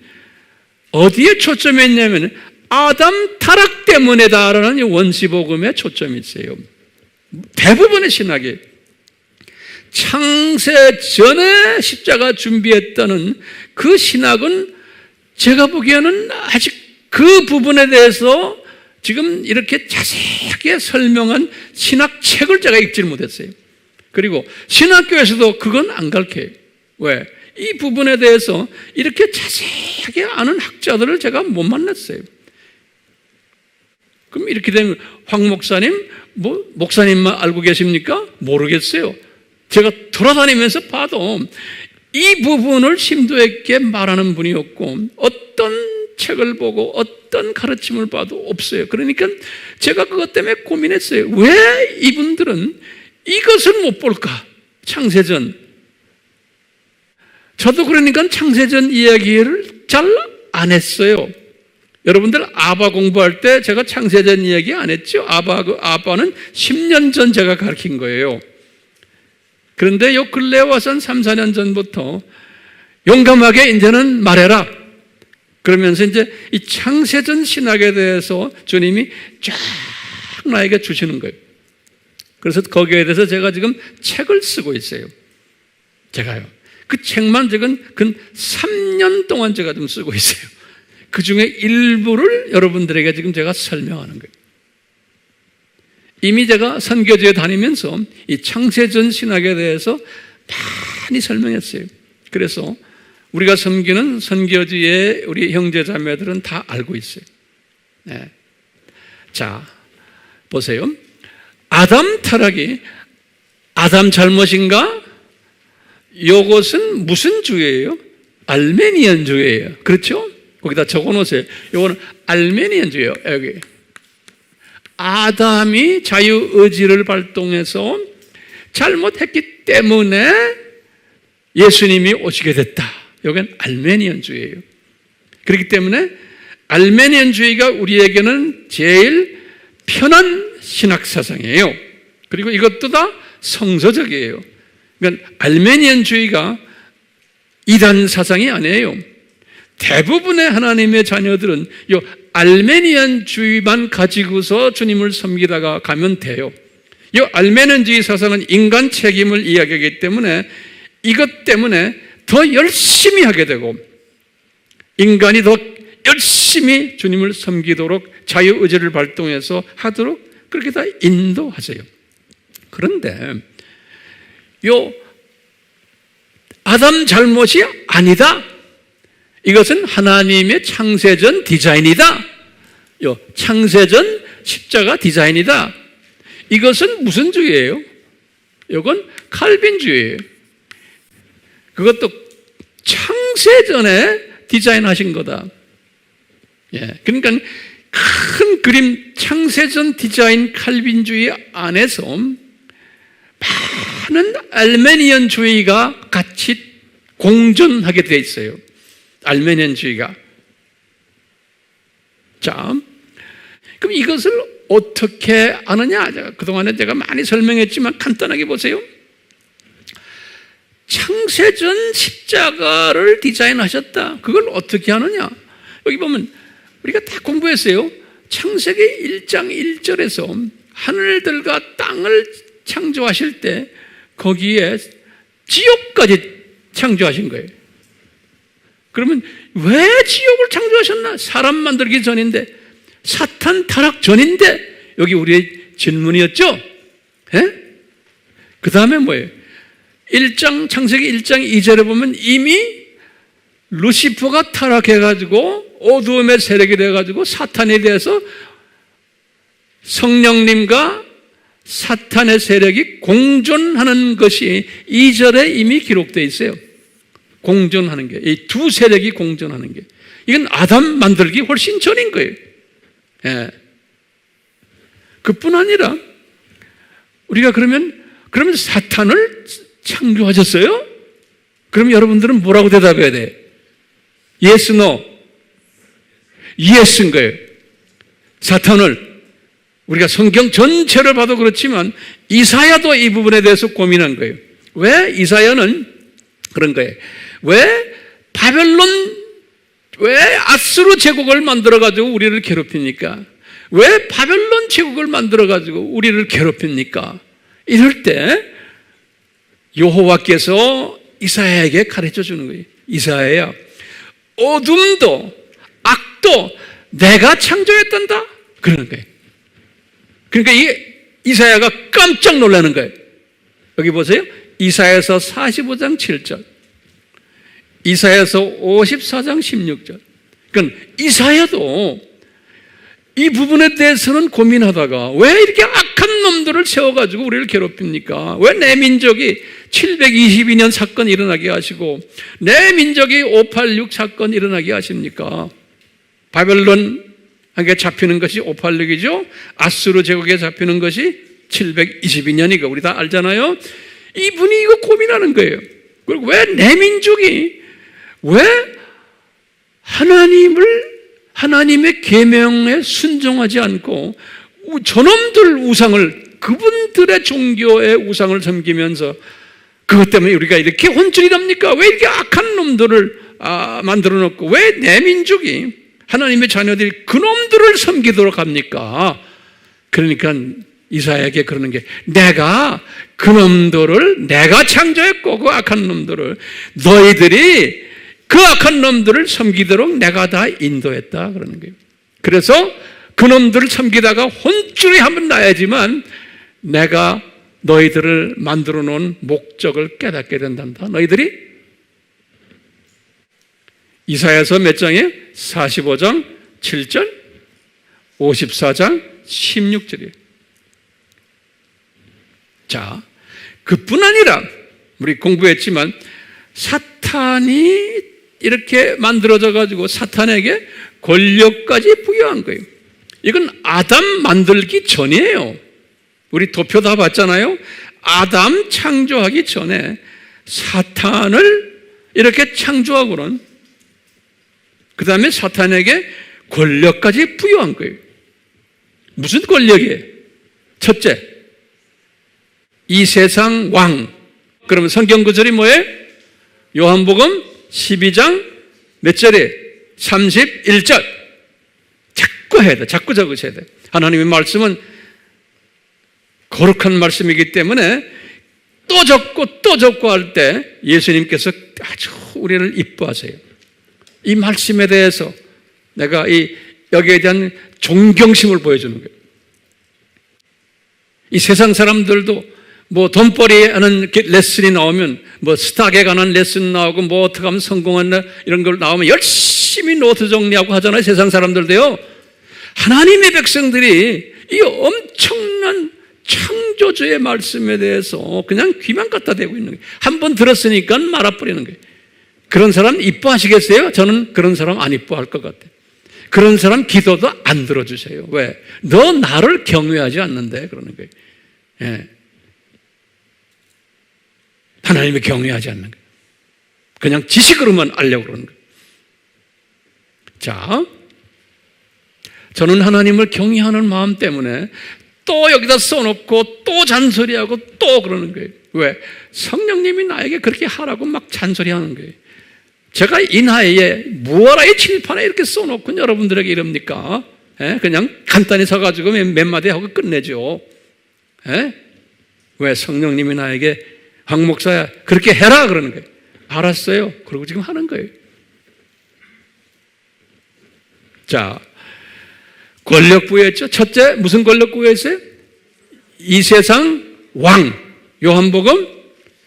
Speaker 1: 어디에 초점이 있냐면 아담 타락 때문에다라는 원시복음에 초점이 있어요. 대부분의 신학이 창세 전에 십자가 준비했다는 그 신학은 제가 보기에는 아직 그 부분에 대해서 지금 이렇게 자세하게 설명한 신학책을 제가 읽지 못했어요. 그리고 신학교에서도 그건 안 가르쳐요. 왜? 이 부분에 대해서 이렇게 자세하게 아는 학자들을 제가 못 만났어요. 그럼 이렇게 되면 황 목사님, 목사님만 알고 계십니까? 모르겠어요. 제가 돌아다니면서 봐도 이 부분을 심도 있게 말하는 분이 없고 어떤 책을 보고 어떤 가르침을 봐도 없어요. 그러니까 제가 그것 때문에 고민했어요. 왜 이분들은 이것을 못 볼까? 창세전. 저도 그러니까 창세전 이야기를 잘 안 했어요. 여러분들 아바 공부할 때 제가 창세전 이야기 안 했죠? 아바는 10년 전 제가 가르친 거예요. 그런데 요 근래에 와서는 3, 4년 전부터 용감하게 이제는 말해라. 그러면서 이제 이 창세전 신학에 대해서 주님이 쫙 나에게 주시는 거예요. 그래서 거기에 대해서 제가 지금 책을 쓰고 있어요. 제가요. 그 책만 지금 근 3년 동안 제가 좀 쓰고 있어요. 그 중에 일부를 여러분들에게 지금 제가 설명하는 거예요. 이미 제가 선교지에 다니면서 이 창세전 신학에 대해서 많이 설명했어요. 그래서 우리가 섬기는 선교지의 우리 형제 자매들은 다 알고 있어요. 네. 자, 보세요. 아담 타락이 아담 잘못인가? 이것은 무슨 주예요? 알메니안 주예요. 그렇죠? 거기다 적어놓으세요. 이거는 알메니안 주예요. 여기. 아담이 자유의지를 발동해서 잘못했기 때문에 예수님이 오시게 됐다. 이건 알메니안주의예요. 그렇기 때문에 알메니안주의가 우리에게는 제일 편한 신학사상이에요. 그리고 이것도 다 성서적이에요. 그러니까 알메니안주의가 이단 사상이 아니에요. 대부분의 하나님의 자녀들은 이 알메니안주의만 가지고서 주님을 섬기다가 가면 돼요. 이 알메니안주의 사상은 인간 책임을 이야기하기 때문에 이것 때문에 더 열심히 하게 되고 인간이 더 열심히 주님을 섬기도록 자유의지를 발동해서 하도록 그렇게 다 인도하세요. 그런데 요 아담 잘못이 아니다. 이것은 하나님의 창세전 디자인이다. 요 창세전 십자가 디자인이다. 이것은 무슨 주의예요? 이건 칼빈주의예요. 그것도 창세전에 디자인하신 거다. 예, 그러니까 큰 그림 창세전 디자인 칼빈주의 안에서 많은 알메니안주의가 같이 공존하게 되어 있어요. 알메니안주의가. 자, 그럼 이것을 어떻게 아느냐? 그동안에 제가 많이 설명했지만 간단하게 보세요. 창세전 십자가를 디자인하셨다. 그걸 어떻게 하느냐? 여기 보면 우리가 다 공부했어요. 창세기 1장 1절에서 하늘들과 땅을 창조하실 때 거기에 지옥까지 창조하신 거예요. 그러면 왜 지옥을 창조하셨나? 사람 만들기 전인데, 사탄 타락 전인데, 여기 우리의 질문이었죠? 그 다음에 뭐예요? 창세기 1장 2절에 보면 이미 루시퍼가 타락해가지고 어두움의 세력이 돼가지고 사탄에 대해서 성령님과 사탄의 세력이 공존하는 것이 2절에 이미 기록되어 있어요. 공존하는 게, 이 두 세력이 공존하는 게, 이건 아담 만들기 훨씬 전인 거예요. 그뿐 아니라 우리가 그러면 사탄을 창조하셨어요? 그럼 여러분들은 뭐라고 대답해야 돼? Yes, no. Yes인 거예요. 사탄을 우리가 성경 전체를 봐도 그렇지만 이사야도 이 부분에 대해서 고민한 거예요. 왜 이사야는 그런 거예요? 왜 아수르 제국을 만들어가지고 우리를 괴롭힙니까? 왜 바벨론 제국을 만들어가지고 우리를 괴롭힙니까? 이럴 때 여호와께서 이사야에게 가르쳐 주는 거예요. 이사야야, 어둠도 악도 내가 창조했단다. 그러는 거예요. 그러니까 이사야가 깜짝 놀라는 거예요. 여기 보세요. 이사야서 45장 7절, 이사야서 54장 16절. 그러니까 이사야도 이 부분에 대해서는 고민하다가 왜 이렇게 악한 놈들을 세워가지고 우리를 괴롭힙니까? 왜 내 민족이 722년 사건 일어나게 하시고 내 민족이 586 사건 일어나게 하십니까? 바벨론에게 잡히는 것이 586이죠. 아수르 제국에 잡히는 것이 722년이고 우리 다 알잖아요. 이분이 이거 고민하는 거예요. 그리고 왜 내 민족이 왜 하나님의 계명에 순종하지 않고 저놈들 우상을, 그분들의 종교의 우상을 섬기면서 그것 때문에 우리가 이렇게 혼쭐이랍니까? 왜 이렇게 악한 놈들을 만들어 놓고 왜 내 민족이, 하나님의 자녀들이 그놈들을 섬기도록 합니까? 그러니까 이사야에게 그러는 게, 내가 그놈들을 내가 창조했고 그 악한 놈들을 너희들이 그 악한 놈들을 섬기도록 내가 다 인도했다 그러는 거예요. 그래서 그놈들을 섬기다가 혼쭐이 한번 나야지만 내가 너희들을 만들어 놓은 목적을 깨닫게 된단다. 너희들이 이사야서 몇 장에? 45장 7절, 54장 16절이에요. 자, 그뿐 아니라 우리 공부했지만 사탄이 이렇게 만들어져 가지고 사탄에게 권력까지 부여한 거예요. 이건 아담 만들기 전이에요. 우리 도표 다 봤잖아요. 아담 창조하기 전에 사탄을 이렇게 창조하고는 그 다음에 사탄에게 권력까지 부여한 거예요. 무슨 권력이에요? 첫째, 이 세상 왕. 그러면 성경 구절이 뭐예요? 요한복음 12장 몇 절에? 31절. 자꾸 해야 돼. 자꾸 적으셔야 돼. 하나님의 말씀은 거룩한 말씀이기 때문에 또 적고 할 때 예수님께서 아주 우리를 이뻐하세요. 이 말씀에 대해서 내가 여기에 대한 존경심을 보여주는 거예요. 이 세상 사람들도 돈벌이 하는 레슨이 나오면, 스탁에 관한 레슨 나오고, 어떻게 하면 성공한다, 이런 걸 나오면 열심히 노트 정리하고 하잖아요, 세상 사람들도요. 하나님의 백성들이 이 엄청난 창조주의 말씀에 대해서 그냥 귀만 갖다 대고 있는 거예요. 한번 들었으니까 말아버리는 거예요. 그런 사람 이뻐하시겠어요? 저는 그런 사람 안 이뻐할 것 같아요. 그런 사람 기도도 안 들어주세요. 왜? 너 나를 경외하지 않는데, 그러는 거예요. 예. 하나님을 경외하지 않는 거예요. 그냥 지식으로만 알려고 그러는 거예요. 자, 저는 하나님을 경외하는 마음 때문에 또 여기다 써놓고 또 잔소리하고 또 그러는 거예요. 왜? 성령님이 나에게 그렇게 하라고 막 잔소리하는 거예요. 제가 이 나이에 무어라의 칠판에 이렇게 써놓고 여러분들에게 이럽니까? 그냥 간단히 서가지고 몇 마디 하고 끝내죠. 왜? 성령님이 나에게 황 목사야 그렇게 해라 그러는 거예요. 알았어요. 그러고 지금 하는 거예요. 자, 권력 부여했죠. 첫째, 무슨 권력 부여했어요? 이 세상 왕. 요한복음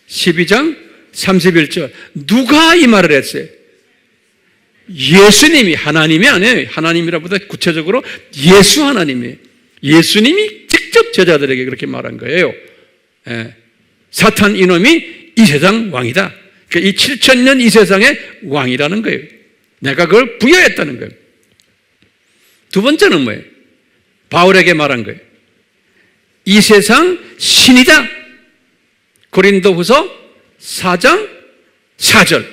Speaker 1: 12장 31절. 누가 이 말을 했어요? 예수님이, 하나님이 아니에요. 하나님이라보다 구체적으로 예수 하나님이, 예수님이 직접 제자들에게 그렇게 말한 거예요. 예. 사탄 이놈이 이 세상 왕이다. 그러니까 이 7,000년 이 세상의 왕이라는 거예요. 내가 그걸 부여했다는 거예요. 두 번째는 뭐예요? 바울에게 말한 거예요. 이 세상 신이다. 고린도후서 4장 4절.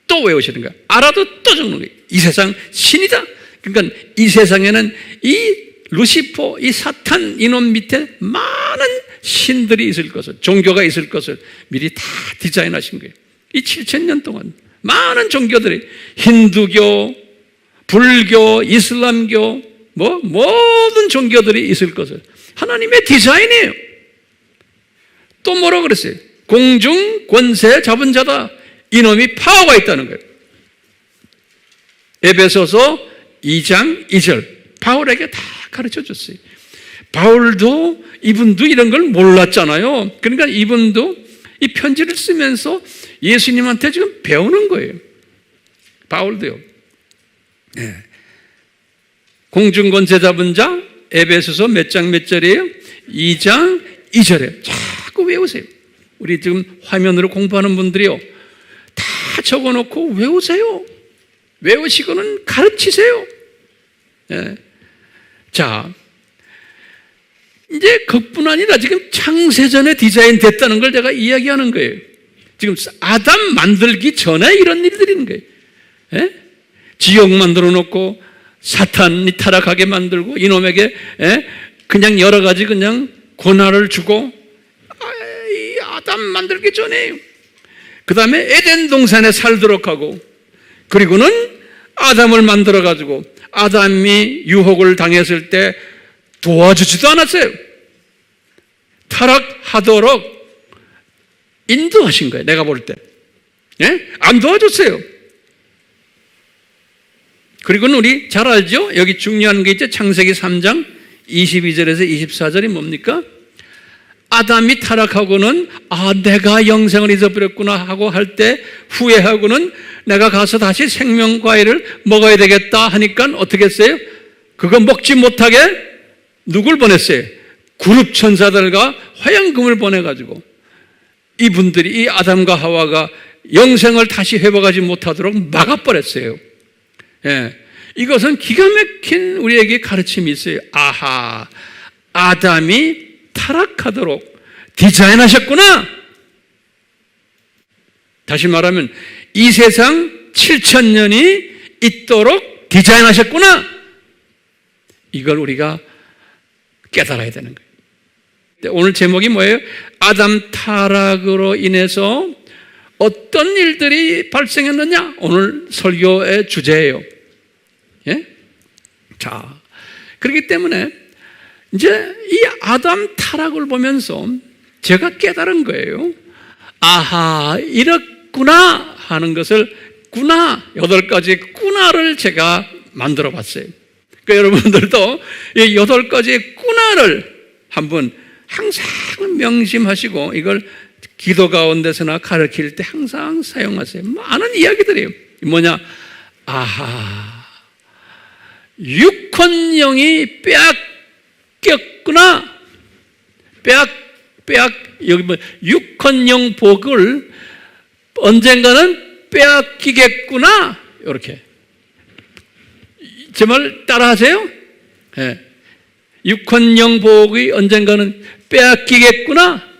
Speaker 1: 또 외우시는 거예요. 알아도 또 적는 거예요. 이 세상 신이다. 그러니까 이 세상에는 이 루시퍼, 이 사탄 이놈 밑에 많은 신들이 있을 것을, 종교가 있을 것을 미리 다 디자인하신 거예요. 이 7,000년 동안 많은 종교들이, 힌두교, 불교, 이슬람교, 모든 종교들이 있을 것을 하나님의 디자인이에요. 또 뭐라고 그랬어요? 공중 권세 잡은 자다. 이놈이 파워가 있다는 거예요. 에베소서 2장 2절. 바울에게 다 가르쳐 줬어요. 바울도, 이분도 이런 걸 몰랐잖아요. 그러니까 이분도 이 편지를 쓰면서 예수님한테 지금 배우는 거예요. 바울도요. 네. 공중권세 잡은 자, 에베소서 몇 장 몇 절이에요? 2장 2절에 자꾸 외우세요. 우리 지금 화면으로 공부하는 분들이요, 다 적어놓고 외우세요. 외우시고는 가르치세요. 네. 자, 이제 그뿐 아니라 지금 창세전에 디자인 됐다는 걸 제가 이야기하는 거예요. 지금 아담 만들기 전에 이런 일들이 있는 거예요. 네? 지옥 만들어 놓고 사탄이 타락하게 만들고 이놈에게 그냥 여러 가지 그냥 고난을 주고, 이 아담 만들기 전에요. 그 다음에 에덴 동산에 살도록 하고, 그리고는 아담을 만들어 가지고 아담이 유혹을 당했을 때 도와주지도 않았어요. 타락하도록 인도하신 거예요. 내가 볼 때. 예? 안 도와줬어요. 그리고는 우리 잘 알죠? 여기 중요한 게 있죠? 창세기 3장 22절에서 24절이 뭡니까? 아담이 타락하고는 내가 영생을 잊어버렸구나 하고 할 때 후회하고는 내가 가서 다시 생명과일을 먹어야 되겠다 하니까 어떻게 했어요? 그거 먹지 못하게 누굴 보냈어요? 그룹 천사들과 화양금을 보내가지고 이분들이, 이 아담과 하와가 영생을 다시 회복하지 못하도록 막아버렸어요. 예. 이것은 기가 막힌 우리에게 가르침이 있어요. 아하, 아담이 타락하도록 디자인하셨구나. 다시 말하면 이 세상 7,000년이 있도록 디자인하셨구나. 이걸 우리가 깨달아야 되는 거예요. 오늘 제목이 뭐예요? 아담 타락으로 인해서 어떤 일들이 발생했느냐? 오늘 설교의 주제예요. 예? 자, 그렇기 때문에 이제 이 아담 타락을 보면서 제가 깨달은 거예요. 아하, 이렇구나 하는 것을, 구나, 8가지 구나를 제가 만들어 봤어요. 그러니까 여러분들도 이 8가지의 구나를 한번 항상 명심하시고 이걸 기도 가운데서나 가르칠 때 항상 사용하세요. 많은 이야기들이에요. 뭐냐? 아하, 육헌영이 빼앗겼구나. 여기 육헌영 복을 언젠가는 빼앗기겠구나. 이렇게. 제 말 따라하세요? 네. 육헌영 복이 언젠가는 빼앗기겠구나.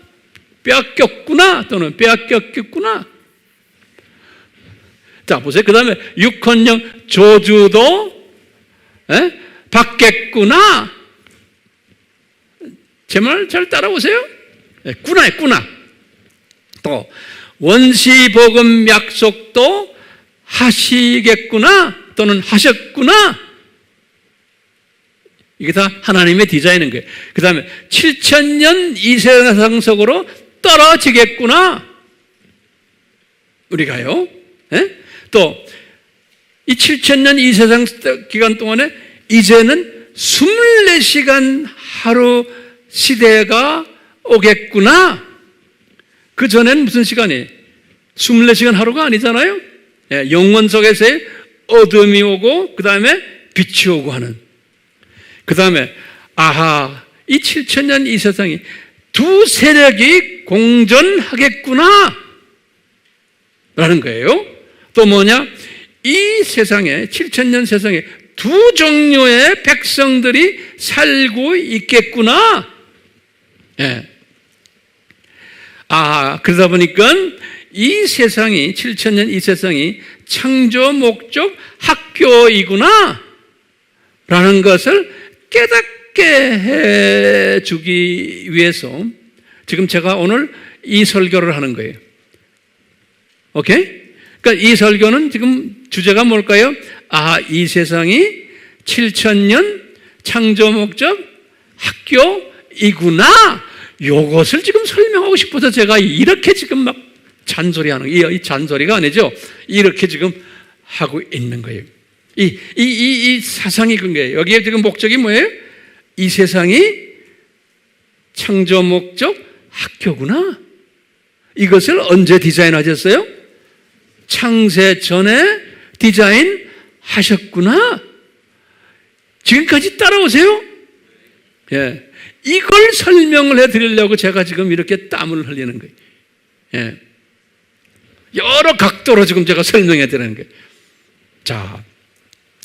Speaker 1: 빼앗겼구나. 또는 빼앗겼겠구나. 자, 보세요. 그 다음에 육헌영 조주도 받겠구나. 제 말 잘 따라오세요? 꾸나에 꾸나. 또 원시복음 약속도 하시겠구나. 또는 하셨구나. 이게 다 하나님의 디자인인 거예요. 그 다음에 7,000년 이 세상 속으로 떨어지겠구나. 우리가요. 예? 또 이 7,000년 이 세상 기간 동안에 이제는 24시간 하루 시대가 오겠구나. 그 전에는 무슨 시간이? 24시간 하루가 아니잖아요. 예, 영원 속에서의 어둠이 오고 그 다음에 빛이 오고 하는. 그 다음에 아하, 이 7,000년 이 세상이 두 세력이 공존하겠구나 라는 거예요. 또 뭐냐? 이 세상에 7,000년 세상에 두 종류의 백성들이 살고 있겠구나. 예. 그러다 보니까 이 세상이 7,000년 이 세상이 창조 목적 학교이구나 라는 것을 깨닫게 해주기 위해서 지금 제가 오늘 이 설교를 하는 거예요. 오케이? 그러니까 이 설교는 지금 주제가 뭘까요? 이 세상이 7,000년 창조 목적 학교이구나. 요것을 지금 설명하고 싶어서 제가 이렇게 지금 막 잔소리하는 거예요. 이 잔소리가 아니죠. 이렇게 지금 하고 있는 거예요. 이 사상이 그런 거예요. 여기에 지금 목적이 뭐예요? 이 세상이 창조 목적 학교구나. 이것을 언제 디자인하셨어요? 창세 전에 디자인하셨구나. 지금까지 따라오세요. 예. 이걸 설명을 해드리려고 제가 지금 이렇게 땀을 흘리는 거예요. 예. 여러 각도로 지금 제가 설명해 드리는 거예요. 자,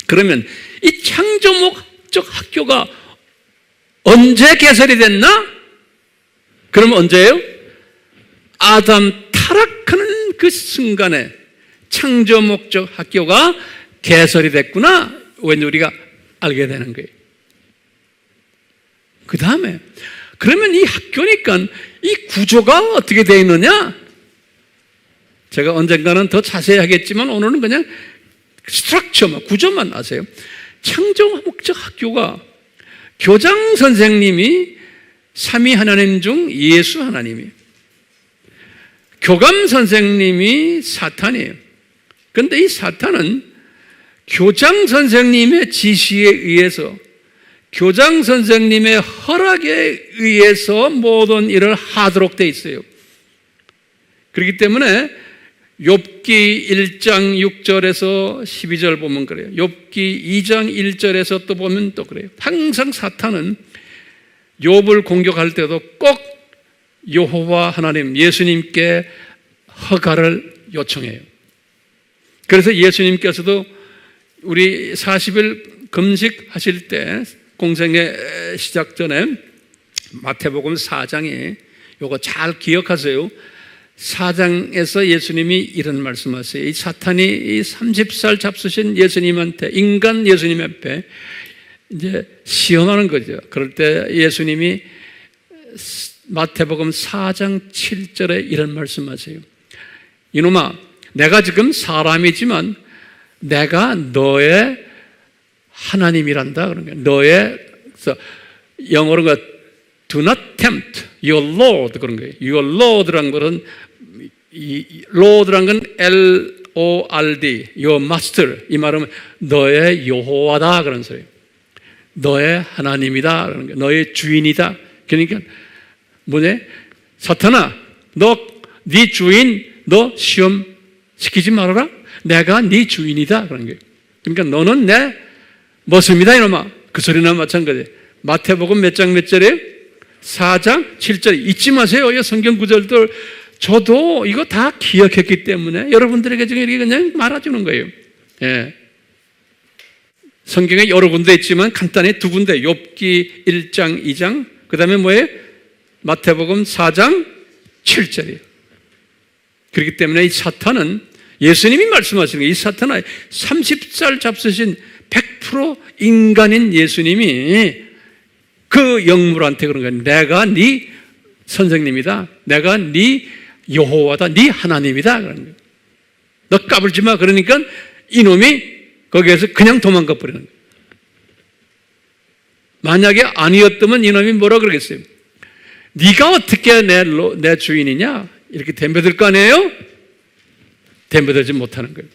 Speaker 1: 그러면 이 창조 목적 학교가 언제 개설이 됐나? 그럼 언제예요? 아담 타락하는 그 순간에 창조 목적 학교가 개설이 됐구나. 왠지 우리가 알게 되는 거예요. 그 다음에 그러면 이 학교니까 이 구조가 어떻게 되어 있느냐? 제가 언젠가는 더 자세히 하겠지만 오늘은 그냥 스트럭처만, 구조만 아세요. 창조 목적 학교가 교장 선생님이 삼위 하나님 중 예수 하나님이에요. 교감 선생님이 사탄이에요. 그런데 이 사탄은 교장 선생님의 지시에 의해서, 교장 선생님의 허락에 의해서 모든 일을 하도록 돼 있어요. 그렇기 때문에 욥기 1장 6절에서 12절 보면 그래요. 욥기 2장 1절에서 또 보면 또 그래요. 항상 사탄은 욥을 공격할 때도 꼭 여호와 하나님, 예수님께 허가를 요청해요. 그래서 예수님께서도 우리 40일 금식하실 때 공생의 시작 전에 마태복음 4장에 요거 잘 기억하세요. 4장에서 예수님이 이런 말씀하세요. 이 사탄이 이 30살 잡수신 예수님한테, 인간 예수님 앞에 이제 시험하는 거죠. 그럴 때 예수님이 마태복음 4장 7절에 이런 말씀하세요. 이놈아, 내가 지금 사람이지만 내가 너의 하나님이란다. 그런 거예요. 너의, 영어로 do not tempt your Lord. 그런 거예요. Your Lord란 것은, 이 Lord란 건 L-O-R-D, your master. 이 말은 너의 여호와다. 그런 소리예요. 너의 하나님이다. 그런 거예요. 너의 주인이다. 그러니까, 뭐냐? 사탄아, 네 주인, 너 시험 시키지 말아라. 내가 네 주인이다. 그런 거예요. 그러니까 너는 내 머슴이다, 이놈아. 그 소리나 마찬가지. 마태복음 몇 장 몇 절에? 4장 7절. 잊지 마세요. 이 성경 구절들. 저도 이거 다 기억했기 때문에 여러분들에게 지금 이렇게 그냥 말아주는 거예요. 예. 성경에 여러 군데 있지만 간단히 두 군데. 욥기 1장 2장. 그 다음에 뭐예요? 마태복음 4장 7절이에요. 그렇기 때문에 이 사탄은, 예수님이 말씀하시는 거예요. 이 사탄은 30살 잡수신 100% 인간인 예수님이 그 영물한테 그런 거예요. 내가 네 선생님이다. 내가 네 여호와다. 네 하나님이다. 그런 거예요. 너 까불지 마. 그러니까 이놈이 거기에서 그냥 도망가 버리는 거예요. 만약에 아니었다면 이놈이 뭐라 그러겠어요? 네가 어떻게 내 주인이냐? 이렇게 덤벼들 거 아니에요? 대모되지 못하는 거예요.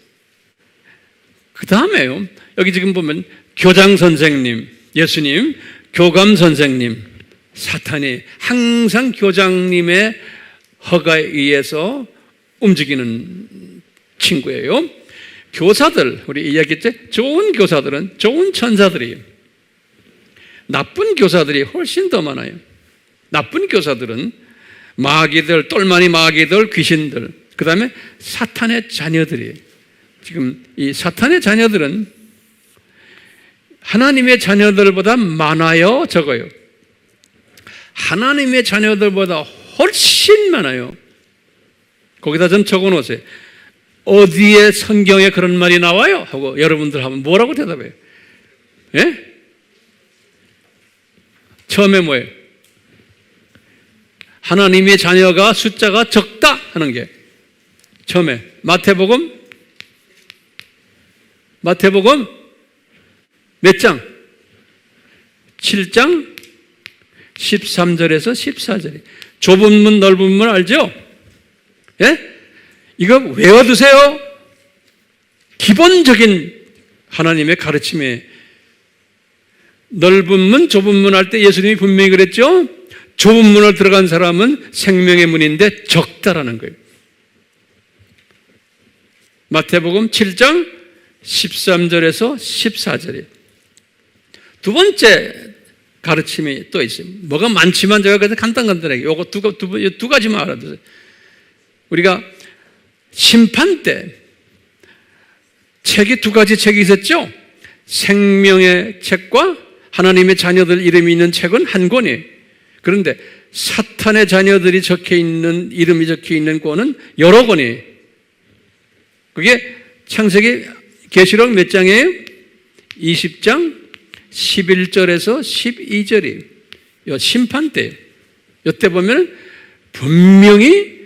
Speaker 1: 그 다음에요, 여기 지금 보면 교장 선생님, 예수님, 교감 선생님, 사탄이 항상 교장님의 허가에 의해서 움직이는 친구예요. 교사들, 우리 이야기했죠? 좋은 교사들은, 좋은 천사들이에요. 나쁜 교사들이 훨씬 더 많아요. 나쁜 교사들은 마귀들, 똘마니 마귀들, 귀신들, 그 다음에 사탄의 자녀들이에요. 지금 이 사탄의 자녀들은 하나님의 자녀들보다 많아요, 적어요? 하나님의 자녀들보다 훨씬 많아요. 거기다 좀 적어 놓으세요. 어디에 성경에 그런 말이 나와요? 하고 여러분들 하면 뭐라고 대답해요? 예? 처음에 뭐예요? 하나님의 자녀가 숫자가 적다 하는 게 처음에 마태복음 몇 장? 7장 13절에서 14절이 좁은 문 넓은 문 알죠? 예? 이거 외워두세요. 기본적인 하나님의 가르침에 넓은 문 좁은 문 할 때 예수님이 분명히 그랬죠? 좁은 문을 들어간 사람은 생명의 문인데 적다라는 거예요. 마태복음 7장 13절에서 14절이에요. 두 번째 가르침이 또 있어요. 뭐가 많지만 제가 그래서 간단하게 요거 두 가지만 알아두세요. 우리가 심판 때 책이 두 가지 책이 있었죠? 생명의 책과 하나님의 자녀들 이름이 있는 책은 한 권이에요. 그런데 사탄의 자녀들이 이름이 적혀 있는 권은 여러 권이에요. 그게 창세기 계시록 몇 장이에요? 20장 11절에서 12절이에요. 요 심판 때예요. 이때 보면 분명히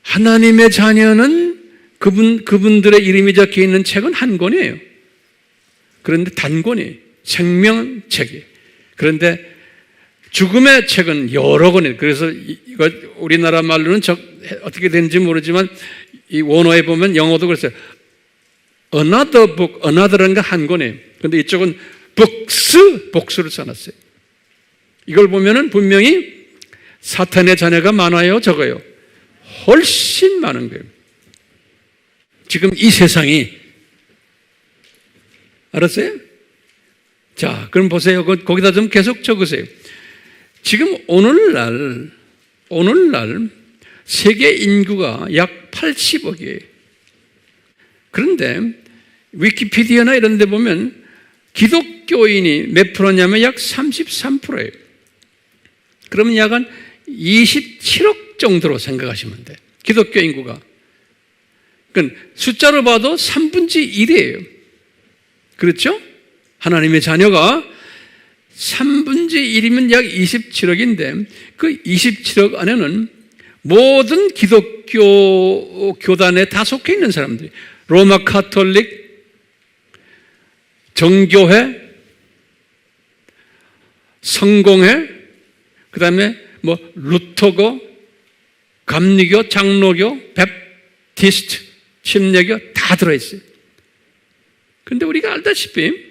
Speaker 1: 하나님의 자녀는 그분들의 이름이 적혀 있는 책은 한 권이에요. 그런데 단권이에요. 생명책이에요. 그런데 죽음의 책은 여러 권이에요. 그래서 이거 우리나라 말로는 어떻게 되는지 모르지만 이 원어에 보면 영어도 그랬어요. Another book, another라는 게 한 권이에요. 그런데 이쪽은 복수를 써놨어요. 이걸 보면은 분명히 사탄의 자녀가 많아요, 적어요? 훨씬 많은 거예요. 지금 이 세상이 알았어요? 자, 그럼 보세요. 거기다 좀 계속 적으세요. 지금 오늘날 세계 인구가 약 80억이에요. 그런데 위키피디아나 이런 데 보면 기독교인이 몇 프로냐면 약 33%예요. 그러면 약 한 27억 정도로 생각하시면 돼요. 기독교 인구가. 그러니까 숫자로 봐도 3분의 1이에요. 그렇죠? 하나님의 자녀가 3분의 1이면 약 27억인데 그 27억 안에는 모든 기독교 교단에 다 속해 있는 사람들이 로마 카톨릭, 정교회, 성공회, 그 다음에 뭐 루터교, 감리교, 장로교, 베프티스트, 침례교 다 들어있어요. 그런데 우리가 알다시피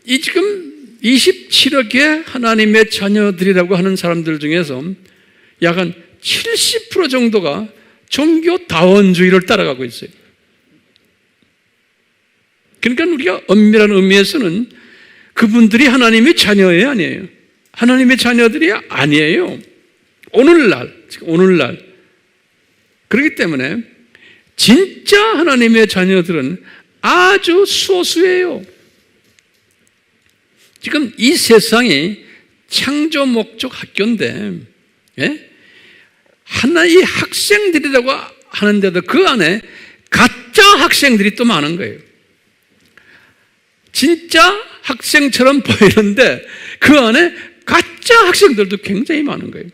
Speaker 1: 이 지금 27억의 하나님의 자녀들이라고 하는 사람들 중에서 약 한 70% 정도가 종교 다원주의를 따라가고 있어요. 그러니까 우리가 엄밀한 의미에서는 그분들이 하나님의 자녀예요, 아니에요? 하나님의 자녀들이 아니에요. 오늘날. 그렇기 때문에 진짜 하나님의 자녀들은 아주 소수예요. 지금 이 세상이 창조 목적 학교인데, 예? 하나의 학생들이라고 하는데도 그 안에 가짜 학생들이 또 많은 거예요. 진짜 학생처럼 보이는데 그 안에 가짜 학생들도 굉장히 많은 거예요.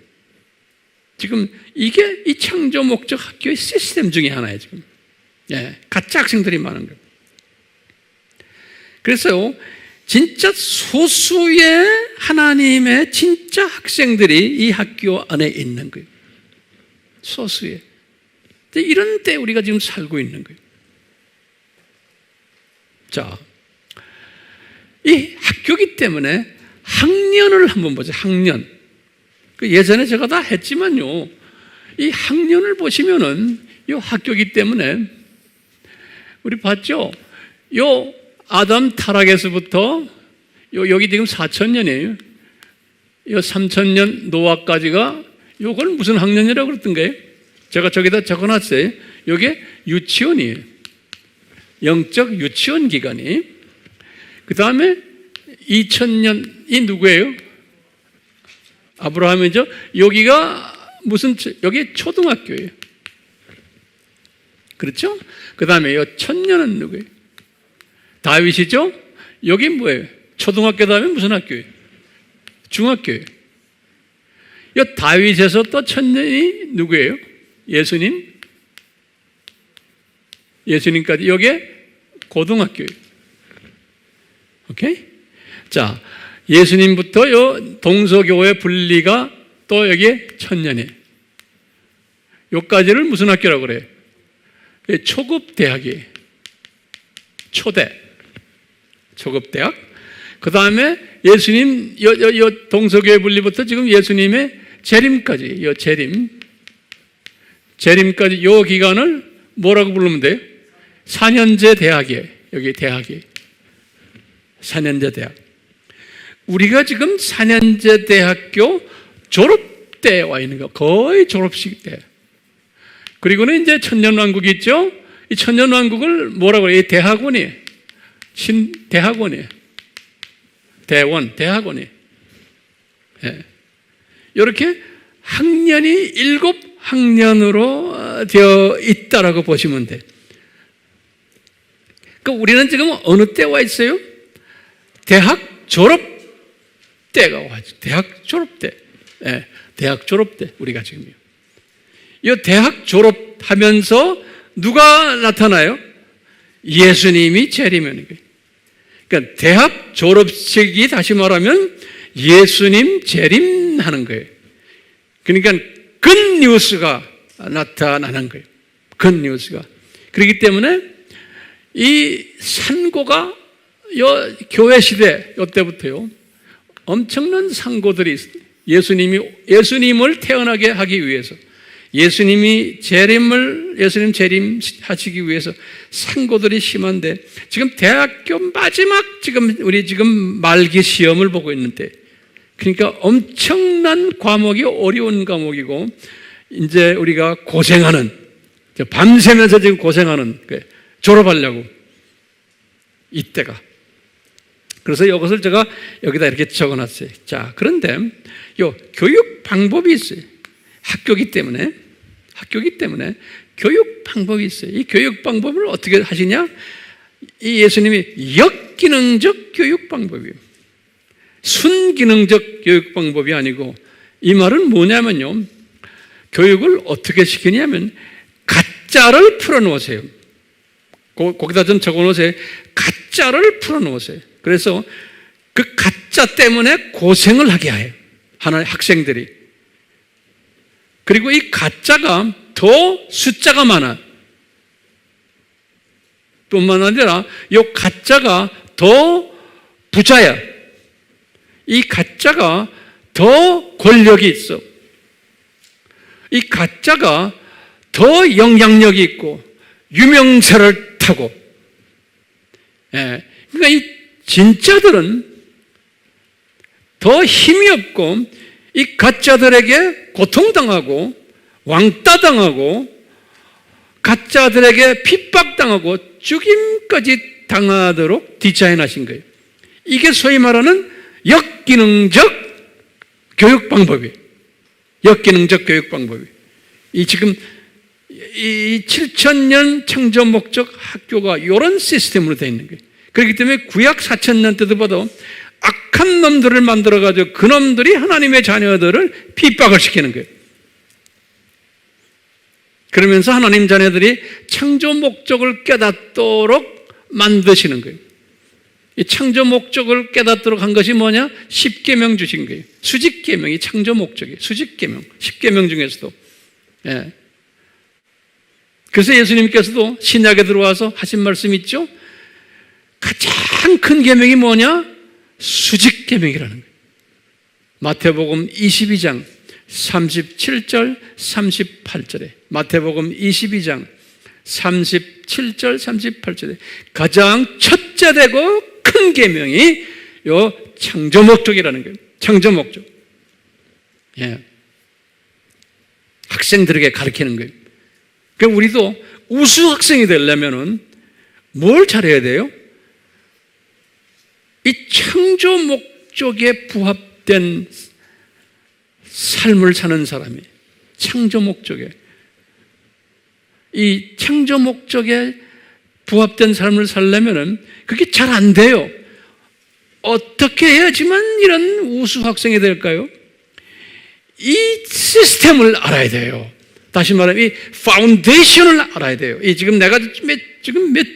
Speaker 1: 지금 이게 이 창조 목적 학교의 시스템 중에 하나예요, 지금. 예, 가짜 학생들이 많은 거예요. 그래서 진짜 소수의 하나님의 진짜 학생들이 이 학교 안에 있는 거예요. 소수의. 이런 때 우리가 지금 살고 있는 거예요. 자, 이 학교기 때문에 학년을 한번 보자. 학년. 예전에 제가 다 했지만요, 이 학년을 보시면은 이 학교기 때문에 우리 봤죠? 요 아담 타락에서부터 여기 지금 4,000년이에요. 요 3,000년 노아까지가 요걸 무슨 학년이라고 그랬던 거예요? 제가 저기다 적어놨어요. 요게 유치원이에요. 영적 유치원 기간이. 그 다음에 2000년이 누구예요? 아브라함이죠. 여기가 여기 초등학교예요. 그렇죠? 그 다음에 요 1000년은 누구예요? 다윗이죠? 여기 뭐예요? 초등학교 다음에 무슨 학교예요? 중학교예요. 요 다윗에서 또 1000년이 누구예요? 예수님? 예수님까지 여기에 고등학교예요. 오케이? 자, 예수님부터 요 동서교회 분리가 또 여기에 1000년이에요. 요까지를 무슨 학교라고 그래요? 초급 대학이에요. 초대. 초급 대학. 그 다음에 예수님, 요 동서교회 분리부터 지금 예수님의 재림까지, 요 재림까지 요 기간을 뭐라고 부르면 돼요? 4년제 대학이에요. 여기 대학이. 4년제 대학. 우리가 지금 4년제 대학교 졸업 때에 와 있는 거. 거의 졸업식 때. 그리고는 이제 천년왕국이 있죠? 이 천년왕국을 뭐라고 해요? 이 대학원이에요. 대학원이에요. 대학원이에요. 예. 이렇게 학년이 7학년으로 되어 있다라고 보시면 돼요. 그러니까 우리는 지금 어느 때 와 있어요? 대학 졸업 때가 와 있어요. 대학 졸업 때. 예, 대학 졸업 때 우리가 지금요. 이 대학 졸업하면서 누가 나타나요? 예수님이 재림하는 거예요. 그러니까 대학 졸업식이 다시 말하면 예수님 재림하는 거예요. 그러니까 굿뉴스가 나타나는 거예요. 굿뉴스가. 그렇기 때문에 이 산고가 교회 시대 이때부터요 엄청난 산고들이 있어요. 예수님을 태어나게 하기 위해서, 예수님 재림하시기 위해서 산고들이 심한데, 지금 대학교 마지막 우리 지금 말기 시험을 보고 있는데, 그러니까 엄청난 과목이 어려운 과목이고, 이제 우리가 고생하는, 밤새면서 지금 고생하는, 졸업하려고 이때가. 그래서 이것을 제가 여기다 이렇게 적어놨어요. 자, 그런데 요 교육 방법이 있어요. 학교기 때문에 교육 방법이 있어요. 이 교육 방법을 어떻게 하시냐? 이 예수님이 역기능적 교육 방법이에요. 순기능적 교육 방법이 아니고, 이 말은 뭐냐면요, 교육을 어떻게 시키냐면 가짜를 풀어놓으세요. 거기다 좀 적어놓으세요. 가짜를 풀어놓으세요. 그래서 그 가짜 때문에 고생을 하게 해요. 하나의 학생들이. 그리고 이 가짜가 더 숫자가 많아. 뿐만 아니라 이 가짜가 더 부자야. 이 가짜가 더 권력이 있어. 이 가짜가 더 영향력이 있고 유명세를 타고. 예. 그러니까 이 진짜들은 더 힘이 없고 이 가짜들에게 고통당하고 왕따당하고 가짜들에게 핍박당하고 죽임까지 당하도록 디자인하신 거예요. 이게 소위 말하는 역기능적 교육 방법이에요. 역기능적 교육 방법이에요. 지금 이 7,000년 창조 목적 학교가 이런 시스템으로 되어 있는 거예요. 그렇기 때문에 구약 4,000년 때도 봐도 악한 놈들을 만들어가지고 그 놈들이 하나님의 자녀들을 핍박을 시키는 거예요. 그러면서 하나님 자녀들이 창조 목적을 깨닫도록 만드시는 거예요. 이 창조 목적을 깨닫도록 한 것이 뭐냐? 10계명 주신 거예요. 수직계명이 창조 목적이에요. 수직계명. 10계명 중에서도. 예. 그래서 예수님께서도 신약에 들어와서 하신 말씀 있죠? 가장 큰 계명이 뭐냐? 수직 계명이라는 거예요. 마태복음 22장 37절 38절에 마태복음 22장 37절 38절에 가장 첫째 되고 큰 계명이 요 창조 목적이라는 거예요. 창조 목적. 예. 학생들에게 가르치는 거예요. 그러니까 우리도 우수 학생이 되려면은 뭘 잘해야 돼요? 이 창조 목적에 부합된 삶을 사는 사람이 창조 목적에 이 창조 목적에 부합된 삶을 살려면은 그게 잘 안 돼요. 어떻게 해야지만 이런 우수 학생이 될까요? 이 시스템을 알아야 돼요. 다시 말하면 이 파운데이션을 알아야 돼요. 이 지금 내가 몇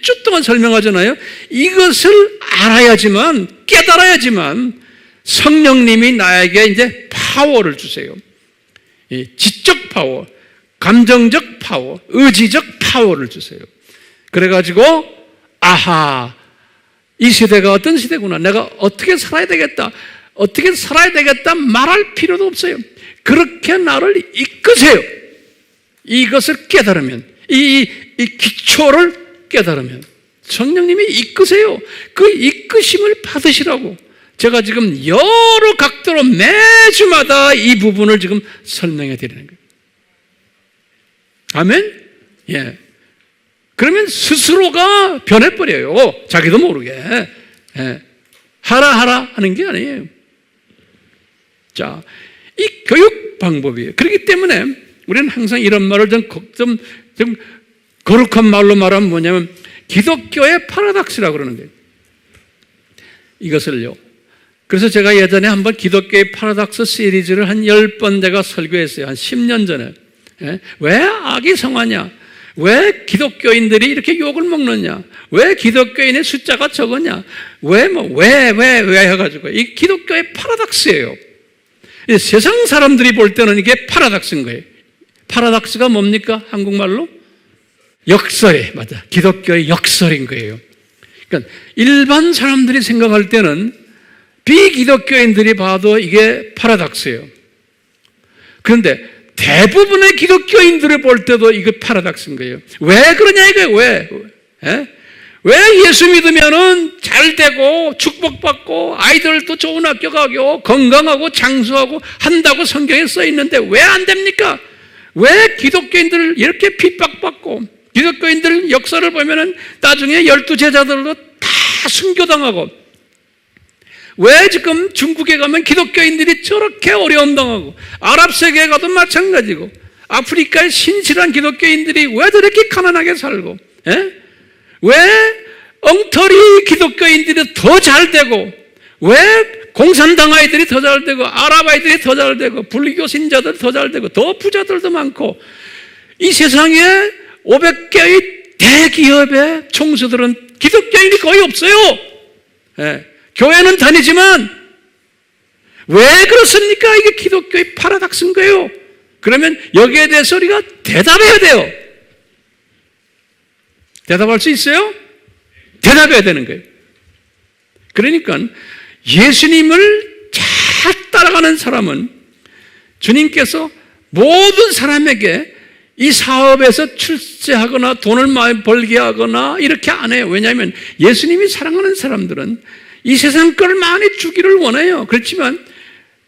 Speaker 1: 주 동안 설명하잖아요. 이것을 알아야지만, 깨달아야지만 성령님이 나에게 이제 파워를 주세요. 이 지적 파워, 감정적 파워, 의지적 파워를 주세요. 그래가지고 아하, 이 시대가 어떤 시대구나. 내가 어떻게 살아야 되겠다. 어떻게 살아야 되겠다 말할 필요도 없어요. 그렇게 나를 이끄세요. 이것을 깨달으면, 이 기초를 깨달으면 성령님이 이끄세요. 그 이끄심을 받으시라고 제가 지금 여러 각도로 매주마다 이 부분을 지금 설명해 드리는 거예요. 아멘? 예. 그러면 스스로가 변해버려요. 자기도 모르게. 예. 하라 하는 게 아니에요. 자, 이 교육 방법이에요. 그렇기 때문에 우리는 항상 이런 말을 좀 거룩한 말로 말하면 뭐냐면 기독교의 파라닥스라고 그러는 거예요. 이것을요. 그래서 제가 예전에 한번 기독교의 파라닥스 시리즈를 한 10번 제가 설교했어요. 한 10년 전에. 예? 왜 악이 성하냐? 왜 기독교인들이 이렇게 욕을 먹느냐? 왜 기독교인의 숫자가 적었냐? 왜 해가지고. 이 기독교의 파라닥스예요. 세상 사람들이 볼 때는 이게 파라닥스인 거예요. 파라닥스가 뭡니까? 한국말로? 역설이, 맞아. 기독교의 역설인 거예요. 그러니까 일반 사람들이 생각할 때는 비기독교인들이 봐도 이게 파라닥스예요. 그런데 대부분의 기독교인들을 볼 때도 이거 파라닥스인 거예요. 왜 그러냐 이거예요. 왜 예수 믿으면은 잘 되고 축복받고 아이들도 좋은 학교 가고 건강하고 장수하고 한다고 성경에 써 있는데 왜 안 됩니까? 왜 기독교인들을 이렇게 핍박받고 기독교인들 역사를 보면은 나중에 12제자들도 다 순교당하고 왜 지금 중국에 가면 기독교인들이 저렇게 어려움 당하고 아랍 세계에 가도 마찬가지고 아프리카의 신실한 기독교인들이 왜 저렇게 가난하게 살고 왜 엉터리 기독교인들이 더 잘 되고 왜 공산당 아이들이 더 잘 되고 아랍 아이들이 더 잘 되고 불교 신자들 더 잘 되고 더 부자들도 많고 이 세상에 500개의 대기업의 총수들은 기독교인이 거의 없어요. 교회는 다니지만 왜 그렇습니까? 이게 기독교의 파라닥스인 거예요. 그러면 여기에 대해서 우리가 대답해야 돼요. 대답할 수 있어요? 대답해야 되는 거예요. 그러니까 예수님을 잘 따라가는 사람은 주님께서 모든 사람에게 이 사업에서 출세하거나 돈을 많이 벌게 하거나 이렇게 안 해요. 왜냐하면 예수님이 사랑하는 사람들은 이 세상 걸 많이 주기를 원해요. 그렇지만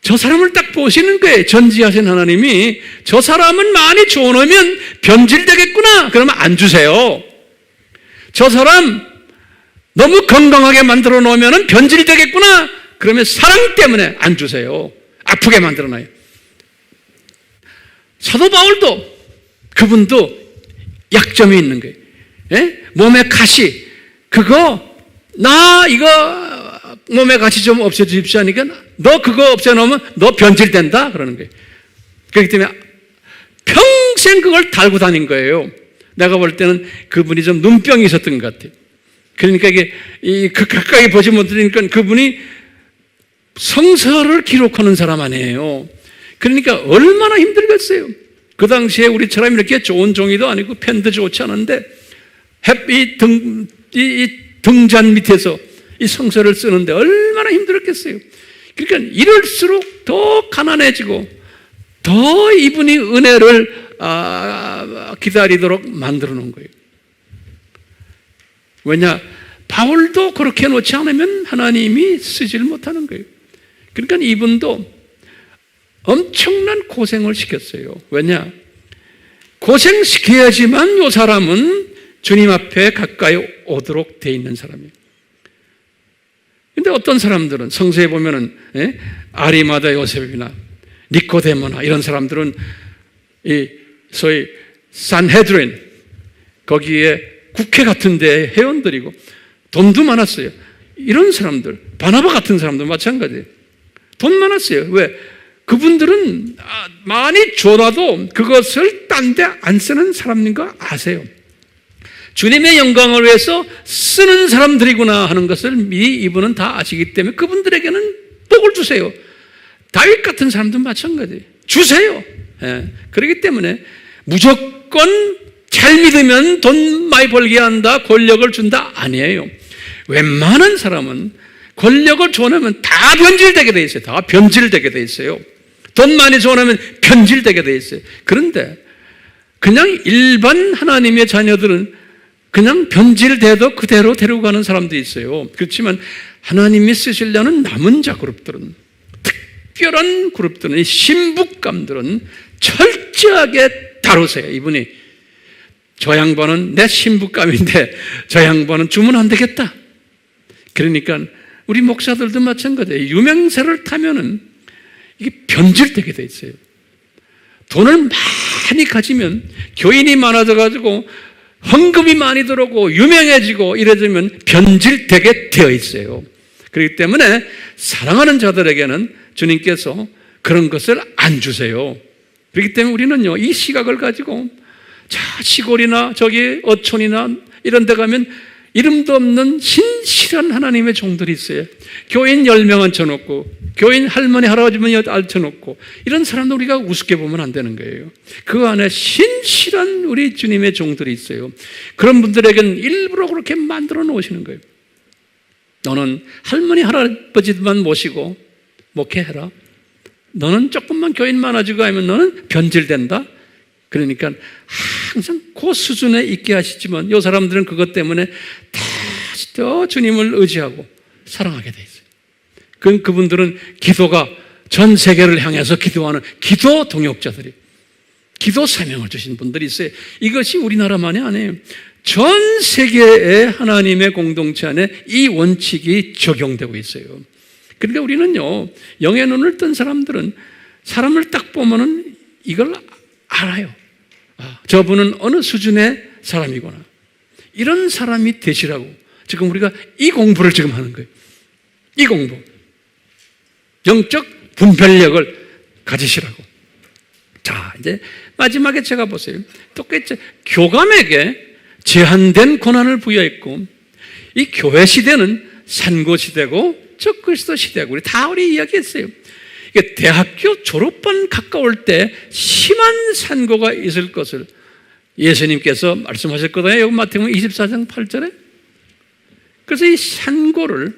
Speaker 1: 저 사람을 딱 보시는 거예요. 전지하신 하나님이 저 사람은 많이 줘놓으면 변질되겠구나. 그러면 안 주세요. 저 사람 너무 건강하게 만들어 놓으면 변질되겠구나. 그러면 사랑 때문에 안 주세요. 아프게 만들어 놔요. 사도 바울도 그분도 약점이 있는 거예요. 몸에 가시 나 이거 몸에 가시 좀 없애주십시오 하니까 너 그거 없애놓으면 너 변질된다 그러는 거예요. 그렇기 때문에 평생 그걸 달고 다닌 거예요. 내가 볼 때는 그분이 좀 눈병이 있었던 것 같아요. 그러니까 이게 가까이 보지 못하니까 그분이 성서를 기록하는 사람 아니에요. 그러니까 얼마나 힘들겠어요. 그 당시에 우리처럼 이렇게 좋은 종이도 아니고 펜도 좋지 않은데 이 등잔 밑에서 이 성서를 쓰는데 얼마나 힘들었겠어요. 그러니까 이럴수록 더 가난해지고 더 이분이 은혜를 기다리도록 만들어 놓은 거예요. 왜냐? 바울도 그렇게 놓지 않으면 하나님이 쓰지를 못하는 거예요. 그러니까 이분도 엄청난 고생을 시켰어요. 왜냐? 고생시켜야지만 이 사람은 주님 앞에 가까이 오도록 돼 있는 사람이에요. 근데 어떤 사람들은 성서에 보면은 아리마다 요셉이나 니코데모나 이런 사람들은 이 소위 산헤드린 거기에 국회 같은 데 회원들이고 돈도 많았어요. 이런 사람들, 바나바 같은 사람도 마찬가지예요. 돈 많았어요. 왜? 그분들은 많이 줘놔도 그것을 딴 데 안 쓰는 사람인 거 아세요? 주님의 영광을 위해서 쓰는 사람들이구나 하는 것을 미리 이분은 다 아시기 때문에 그분들에게는 복을 주세요. 다윗 같은 사람도 마찬가지예요. 주세요. 그렇기 때문에 무조건 잘 믿으면 돈 많이 벌게 한다, 권력을 준다 아니에요. 웬만한 사람은 권력을 줘놓으면 다 변질되게 돼 있어요. 다 변질되게 돼 있어요. 돈 많이 줘놓으면 변질되게 돼 있어요. 그런데 그냥 일반 하나님의 자녀들은 그냥 변질돼도 그대로 데리고 가는 사람도 있어요. 그렇지만 하나님이 쓰시려는 남은 자 그룹들은, 특별한 그룹들은, 이 신부감들은 철저하게 다루세요. 이분이 저 양반은 내 신부감인데 저 양반은 주면 안 되겠다. 그러니까 우리 목사들도 마찬가지예요. 유명세를 타면은 이게 변질되게 돼 있어요. 돈을 많이 가지면 교인이 많아져가지고 헌금이 많이 들어오고 유명해지고 이래지면 변질되게 되어 있어요. 그렇기 때문에 사랑하는 자들에게는 주님께서 그런 것을 안 주세요. 그렇기 때문에 우리는요, 이 시각을 가지고 시골이나 저기 어촌이나 이런 데 가면 이름도 없는 신실한 하나님의 종들이 있어요. 교인 10명 앉혀놓고 교인 할머니 할아버지만 앉혀놓고 이런 사람들 우리가 우습게 보면 안 되는 거예요. 그 안에 신실한 우리 주님의 종들이 있어요. 그런 분들에게는 일부러 그렇게 만들어 놓으시는 거예요. 너는 할머니 할아버지만 모시고 목회해라. 너는 조금만 교인 많아지고 하면 너는 변질된다. 그러니까 항상 그 수준에 있게 하시지만 이 사람들은 그것 때문에 다시 더 주님을 의지하고 사랑하게 돼 있어요. 그분들은 기도가 전 세계를 향해서 기도하는 기도 동역자들이, 기도 사명을 주신 분들이 있어요. 이것이 우리나라만이 아니에요. 전 세계의 하나님의 공동체 안에 이 원칙이 적용되고 있어요. 그러니까 우리는요, 영의 눈을 뜬 사람들은 사람을 딱 보면은 이걸 알아요. 저분은 어느 수준의 사람이구나. 이런 사람이 되시라고 지금 우리가 이 공부를 지금 하는 거예요. 이 공부. 영적 분별력을 가지시라고. 자, 이제 마지막에 제가 보세요. 똑같이 교감에게 제한된 권한을 부여했고, 이 교회 시대는 산고 시대고 적그리스도 시대고 우리 이야기했어요. 대학교 졸업반 가까울 때 심한 산고가 있을 것을 예수님께서 말씀하셨거든요. 여기 마태복음 24장 8절에. 그래서 이 산고를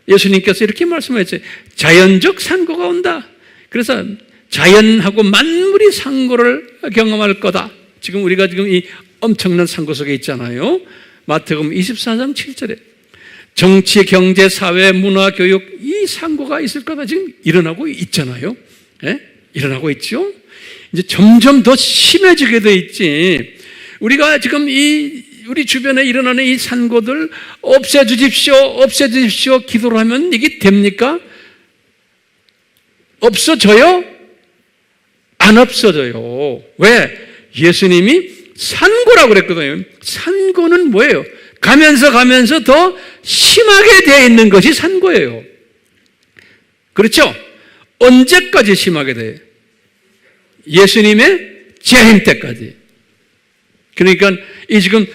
Speaker 1: 예수님께서 이렇게 말씀하셨어요. 자연적 산고가 온다. 그래서 자연하고 만물이 산고를 경험할 거다. 지금 우리가 지금 이 엄청난 산고 속에 있잖아요. 마태복음 24장 7절에 정치, 경제, 사회, 문화, 교육 이 산고가 있을 거다. 지금 일어나고 있잖아요. 일어나고 있죠. 이제 점점 더 심해지게 돼 있지. 우리가 지금 우리 주변에 일어나는 이 산고들 없애주십시오 기도를 하면 이게 됩니까? 없어져요? 안 없어져요. 왜? 예수님이 산고라고 그랬거든요. 산고는 뭐예요? 가면서 더 심하게 되어 있는 것이 산고예요. 그렇죠? 언제까지 심하게 돼요? 예수님의 재림 때까지. 그러니까 이 지금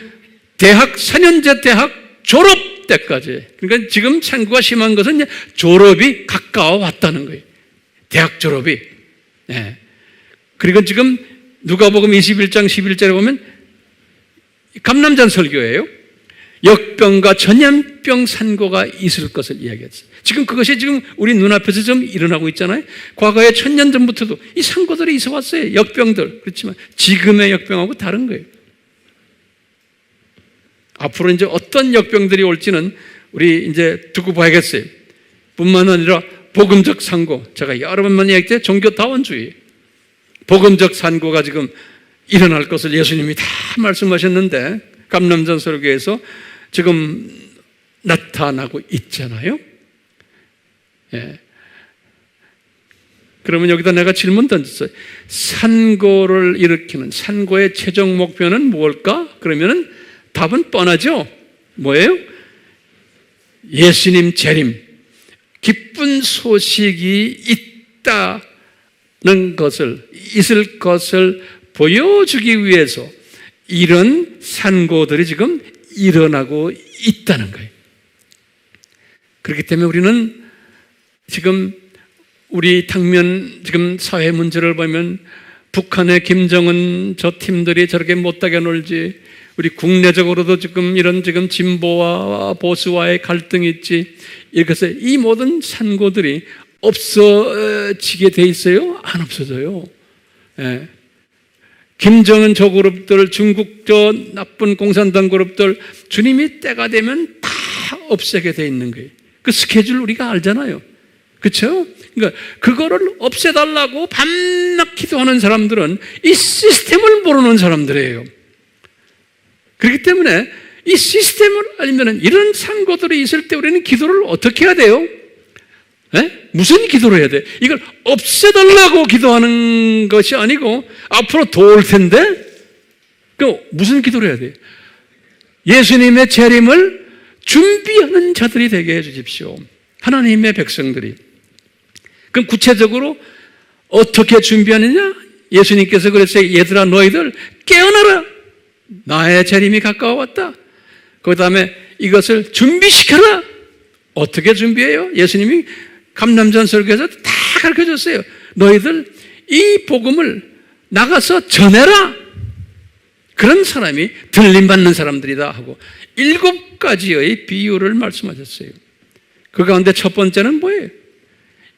Speaker 1: 대학 4년제 대학 졸업 때까지. 그러니까 지금 산고가 심한 것은 이제 졸업이 가까워 왔다는 거예요. 대학 졸업이. 그리고 지금 누가복음 21장 11절에 보면 감람산 설교예요. 역병과 전염병 산고가 있을 것을 이야기했어요. 지금 그것이 지금 우리 눈앞에서 좀 일어나고 있잖아요. 과거에 1000년 전부터도 이 산고들이 있어 왔어요. 역병들. 그렇지만 지금의 역병하고 다른 거예요. 앞으로 이제 어떤 역병들이 올지는 우리 이제 두고 봐야겠어요. 뿐만 아니라 복음적 산고. 제가 여러 번만 이야기했죠. 종교다원주의. 복음적 산고가 지금 일어날 것을 예수님이 다 말씀하셨는데 감람산 설교에서 지금 나타나고 있잖아요. 예. 그러면 여기다 내가 질문 던졌어요. 산고를 일으키는 산고의 최종 목표는 무엇일까? 그러면은 답은 뻔하죠. 뭐예요? 예수님 재림, 기쁜 소식이 있다는 것을, 있을 것을 보여주기 위해서 이런 산고들이 지금 일어나고 있다는 거예요. 그렇기 때문에 우리는 지금 우리 당면 지금 사회 문제를 보면 북한의 김정은 저 팀들이 저렇게 못되게 놀지, 우리 국내적으로도 지금 지금 진보와 보수와의 갈등이 있지, 이것에 이 모든 산고들이 없어지게 돼 있어요? 안 없어져요. 예. 김정은 저 그룹들, 중국 저 나쁜 공산당 그룹들, 주님이 때가 되면 다 없애게 돼 있는 거예요. 그 스케줄 우리가 알잖아요. 그렇죠? 그러니까 그거를 없애달라고 밤낮 기도하는 사람들은 이 시스템을 모르는 사람들이에요. 그렇기 때문에 이 시스템을 알면 이런 산고들이 있을 때 우리는 기도를 어떻게 해야 돼요? 네? 무슨 기도를 해야 돼? 이걸 없애달라고 기도하는 것이 아니고 앞으로 더 올 텐데 그 무슨 기도를 해야 돼? 예수님의 재림을 준비하는 자들이 되게 해주십시오. 하나님의 백성들이. 그럼 구체적으로 어떻게 준비하느냐? 예수님께서 그랬어요. 얘들아 너희들 깨어나라. 나의 재림이 가까워왔다. 그 다음에 이것을 준비시켜라. 어떻게 준비해요? 예수님이 감람산 설교에서 다 가르쳐줬어요. 너희들 이 복음을 나가서 전해라. 그런 사람이 들림받는 사람들이다 하고 7가지의 비유를 말씀하셨어요. 그 가운데 첫 번째는 뭐예요?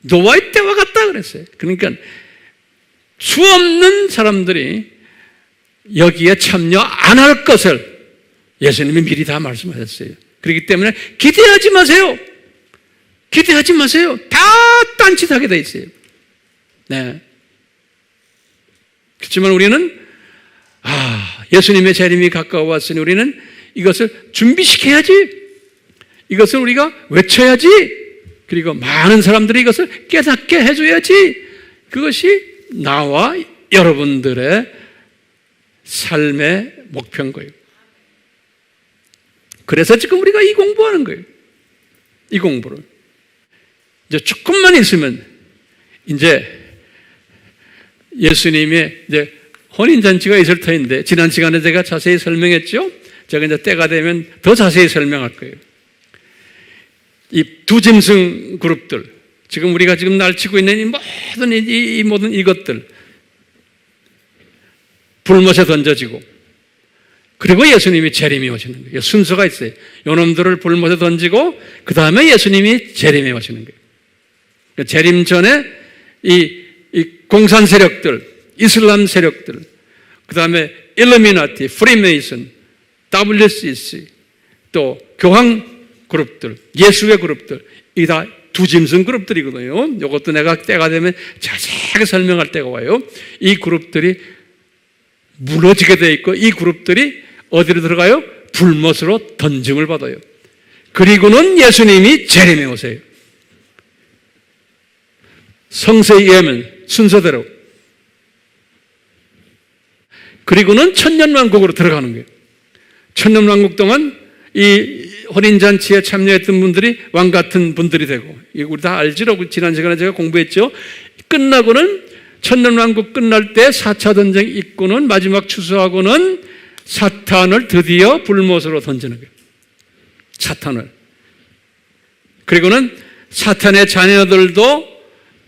Speaker 1: 노아의 때와 같다 그랬어요. 그러니까 수 없는 사람들이 여기에 참여 안 할 것을 예수님이 미리 다 말씀하셨어요. 그렇기 때문에 기대하지 마세요. 기대하지 마세요. 다 딴짓하게 돼 있어요. 네. 그렇지만 우리는 예수님의 재림이 가까워 왔으니 우리는 이것을 준비시켜야지. 이것을 우리가 외쳐야지. 그리고 많은 사람들이 이것을 깨닫게 해줘야지. 그것이 나와 여러분들의 삶의 목표인 거예요. 그래서 지금 우리가 이 공부하는 거예요. 이 공부를. 이제 조금만 있으면 이제 예수님의 이제 혼인잔치가 있을 터인데 지난 시간에 제가 자세히 설명했죠. 제가 이제 때가 되면 더 자세히 설명할 거예요. 이 두 짐승 그룹들, 지금 우리가 지금 날치고 있는 이 모든 이것들 불못에 던져지고 그리고 예수님이 재림이 오시는 거예요. 순서가 있어요. 요놈들을 불못에 던지고 그 다음에 예수님이 재림에 오시는 거예요. 그러니까 재림 전에 이 공산 세력들, 이슬람 세력들, 그 다음에 일루미나티, 프리메이슨, WCC, 또 교황 그룹들, 예수의 그룹들, 이 다 두 짐승 그룹들이거든요. 이것도 내가 때가 되면 자세하게 설명할 때가 와요. 이 그룹들이 무너지게 되어 있고 이 그룹들이 어디로 들어가요? 불못으로 던짐을 받아요. 그리고는 예수님이 재림에 오세요. 성서에 의하면 순서대로. 그리고는 천년왕국으로 들어가는 거예요. 천년왕국 동안 이 혼인잔치에 참여했던 분들이 왕같은 분들이 되고, 이거 우리 다 알지라고 지난 시간에 제가 공부했죠. 끝나고는 천년왕국 끝날 때 4차 전쟁 있고는 마지막 추수하고는 사탄을 드디어 불못으로 던지는 거예요. 사탄을. 그리고는 사탄의 자녀들도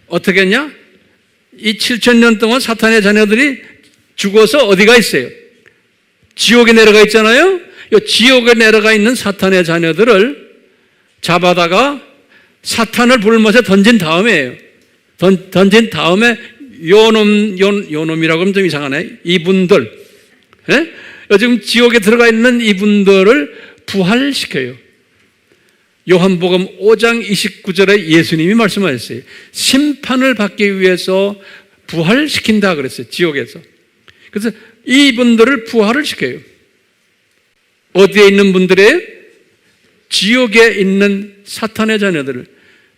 Speaker 1: 어떻게 했냐? 이 7,000년 동안 사탄의 자녀들이 죽어서 어디가 있어요? 지옥에 내려가 있잖아요. 이 지옥에 내려가 있는 사탄의 자녀들을 잡아다가 사탄을 불못에 던진 다음에요. 던진 다음에 요놈이라고 하면 좀 이상하네. 이분들, 예? 요즘 지옥에 들어가 있는 이분들을 부활시켜요. 요한복음 5장 29절에 예수님이 말씀하셨어요. 심판을 받기 위해서 부활시킨다 그랬어요. 지옥에서. 그래서 이분들을 부활을 시켜요. 어디에 있는 분들이에요? 지옥에 있는 사탄의 자녀들을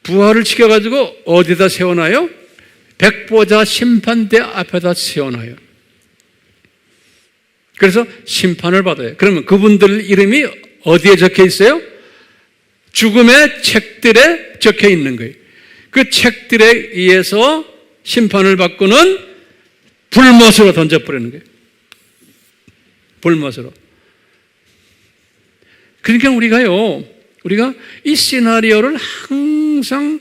Speaker 1: 부활을 시켜가지고 어디다 세워놔요? 백보자 심판대 앞에다 세워놔요. 그래서 심판을 받아요. 그러면 그분들 이름이 어디에 적혀 있어요? 죽음의 책들에 적혀 있는 거예요. 그 책들에 의해서 심판을 받고는 불못으로 던져버리는 거예요. 불못으로. 그러니까 우리가 이 시나리오를 항상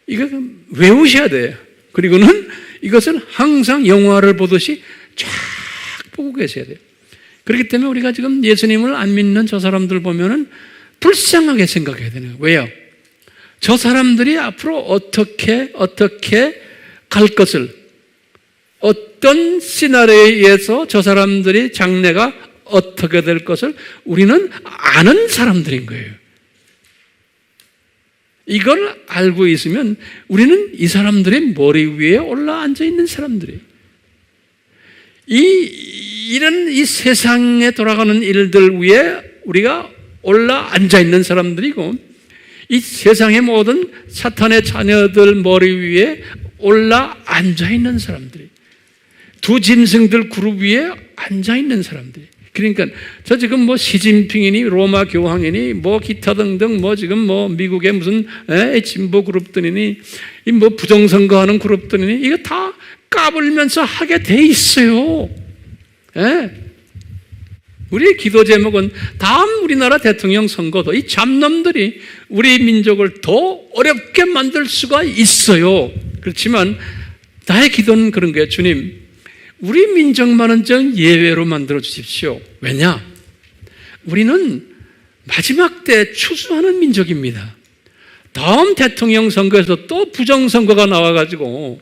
Speaker 1: 이거 외우셔야 돼요. 그리고는 이것을 항상 영화를 보듯이 쫙 보고 계셔야 돼요. 그렇기 때문에 우리가 지금 예수님을 안 믿는 저 사람들 보면은 불쌍하게 생각해야 되네요. 왜요? 저 사람들이 앞으로 어떻게 갈 것을, 어떤 시나리오에 의해서 저 사람들이 장래가 어떻게 될 것을 우리는 아는 사람들인 거예요. 이걸 알고 있으면 우리는 이 사람들의 머리 위에 올라 앉아 있는 사람들이에요. 이런 이 세상에 돌아가는 일들 위에 우리가 올라 앉아 있는 사람들이고, 이 세상의 모든 사탄의 자녀들 머리 위에 올라 앉아 있는 사람들이, 두 짐승들 그룹 위에 앉아 있는 사람들이. 그러니까 저 지금 뭐 시진핑이니 로마 교황이니 뭐 기타 등등 뭐 지금 뭐 미국의 무슨 진보 그룹들이니 이 뭐 부정선거하는 그룹들이니 이거 다 까불면서 하게 돼 있어요. 우리의 기도 제목은 다음 우리나라 대통령 선거도 이 잡놈들이 우리 민족을 더 어렵게 만들 수가 있어요. 그렇지만 나의 기도는 그런 거예요. 주님, 우리 민족만은 좀 예외로 만들어 주십시오. 왜냐? 우리는 마지막 때 추수하는 민족입니다. 다음 대통령 선거에서 또 부정선거가 나와가지고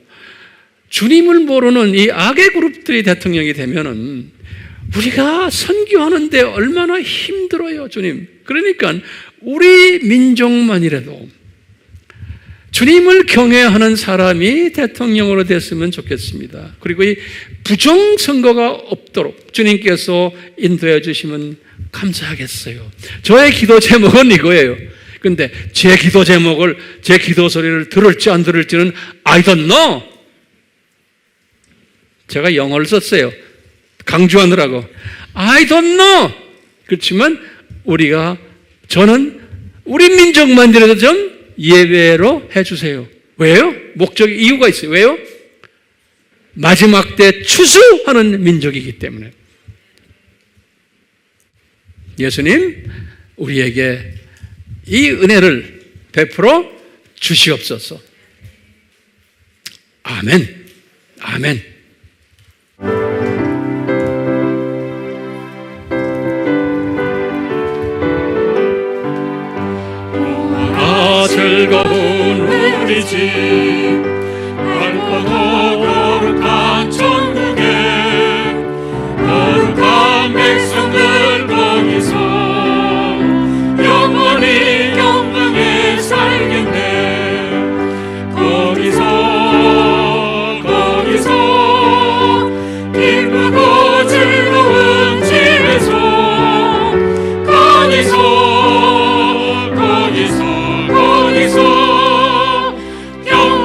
Speaker 1: 주님을 모르는 이 악의 그룹들이 대통령이 되면은 우리가 선교하는데 얼마나 힘들어요, 주님. 그러니까 우리 민족만이라도 주님을 경외하는 사람이 대통령으로 됐으면 좋겠습니다. 그리고 이 부정선거가 없도록 주님께서 인도해 주시면 감사하겠어요. 저의 기도 제목은 이거예요. 근데 제 기도 제목을, 제 기도 소리를 들을지 안 들을지는 I don't know. 제가 영어를 썼어요. 강조하느라고. I don't know. 그렇지만 저는 우리 민족만이라도 좀 예외로 해주세요. 왜요? 이유가 있어요. 왜요? 마지막 때 추수하는 민족이기 때문에. 예수님, 우리에게 이 은혜를 베풀어 주시옵소서. 아멘. 아멘.
Speaker 2: 즐거운 우리 집 밝고 거룩한 천국에 거룩한 백성들 거기서 영원히 영광에 살겠네. 거기서 기쁘고 즐거운 집에서 거기서 영원히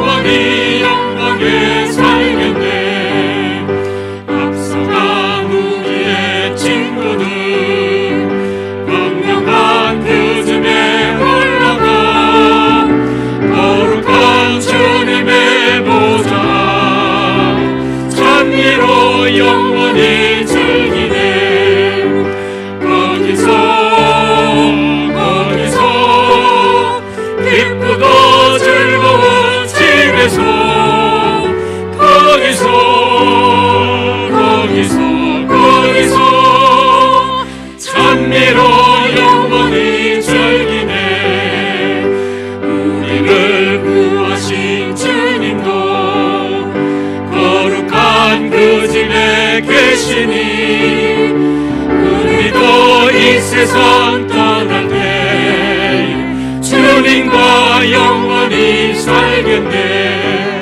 Speaker 2: 이 세상 떠날 때 주님과 영원히 살겠네.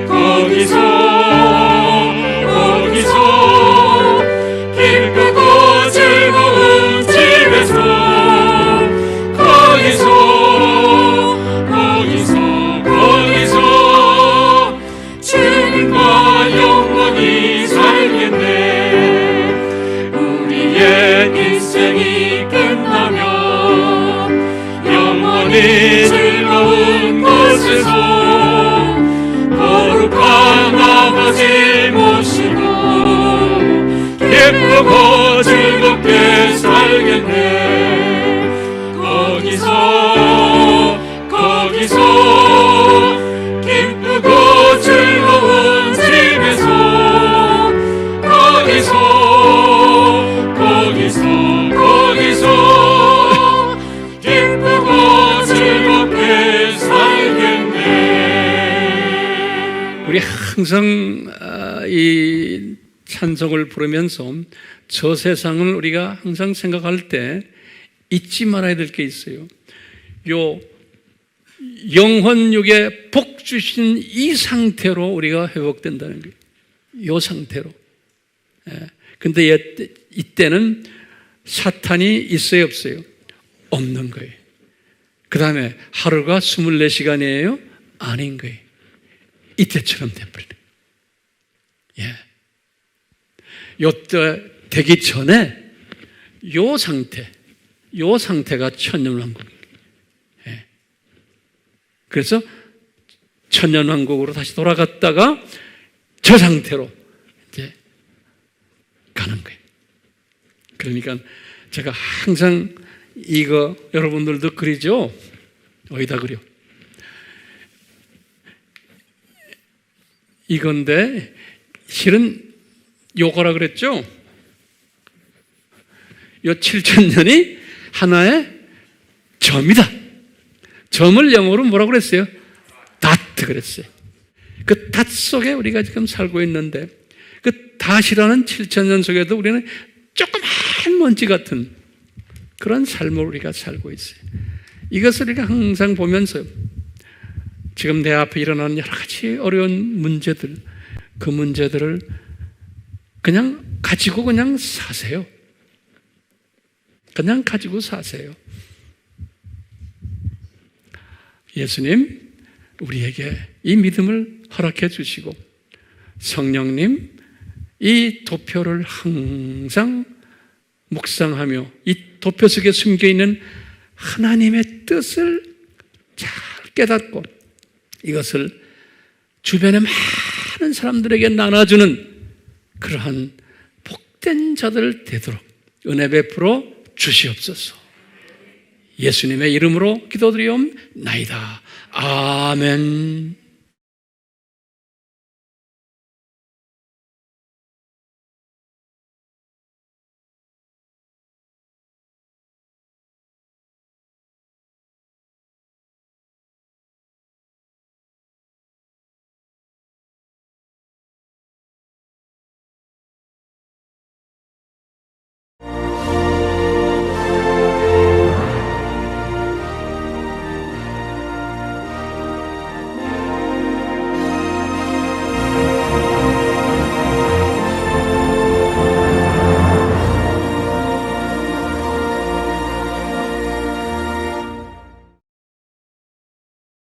Speaker 2: 거기서 기쁘고 즐거운 집에서 거기서 주님과 영원히 살겠네. 우리의 인생이 끝나면 영원히 즐거운 곳에서 거룩한 아버지 모시고 기쁘고 즐겁게 살겠네. 거기서 기쁘고 즐거운 집에서 거기서 기쁘고 즐겁게 살겠네.
Speaker 1: 우리 항상 이 찬송을 부르면서 저 세상을 우리가 항상 생각할 때 잊지 말아야 될 게 있어요. 요 영혼육에 복 주신 이 상태로 우리가 회복된다는 거예요. 요 상태로. 근데 이때는 사탄이 있어요, 없어요? 없는 거예요. 그 다음에 하루가 24시간이에요? 아닌 거예요. 이때처럼 돼버리는 거예요. 요때 되기 전에 요 상태가 천년왕국이에요. 그래서 천년왕국으로 다시 돌아갔다가 저 상태로 이제 가는 거예요. 그러니까 제가 항상 이거 여러분들도 그리죠? 어디다 그려? 이건데 실은 요거라 그랬죠? 요 7,000년이 하나의 점이다. 점을 영어로 뭐라고 그랬어요? 닷 그랬어요. 그 닷 속에 우리가 지금 살고 있는데 그 닷이라는 7,000년 속에도 우리는 조그만 먼지 같은 그런 삶을 우리가 살고 있어요. 이것을 우리가 항상 보면서 지금 내 앞에 일어나는 여러 가지 어려운 문제들, 그 문제들을 그냥 가지고 그냥 사세요. 그냥 가지고 사세요. 예수님, 우리에게 이 믿음을 허락해 주시고 성령님, 이 도표를 항상 묵상하며 이 도표 속에 숨겨있는 하나님의 뜻을 잘 깨닫고 이것을 주변의 많은 사람들에게 나눠주는 그러한 복된 자들 되도록 은혜 베풀어 주시옵소서. 예수님의 이름으로 기도드리옵나이다. 아멘.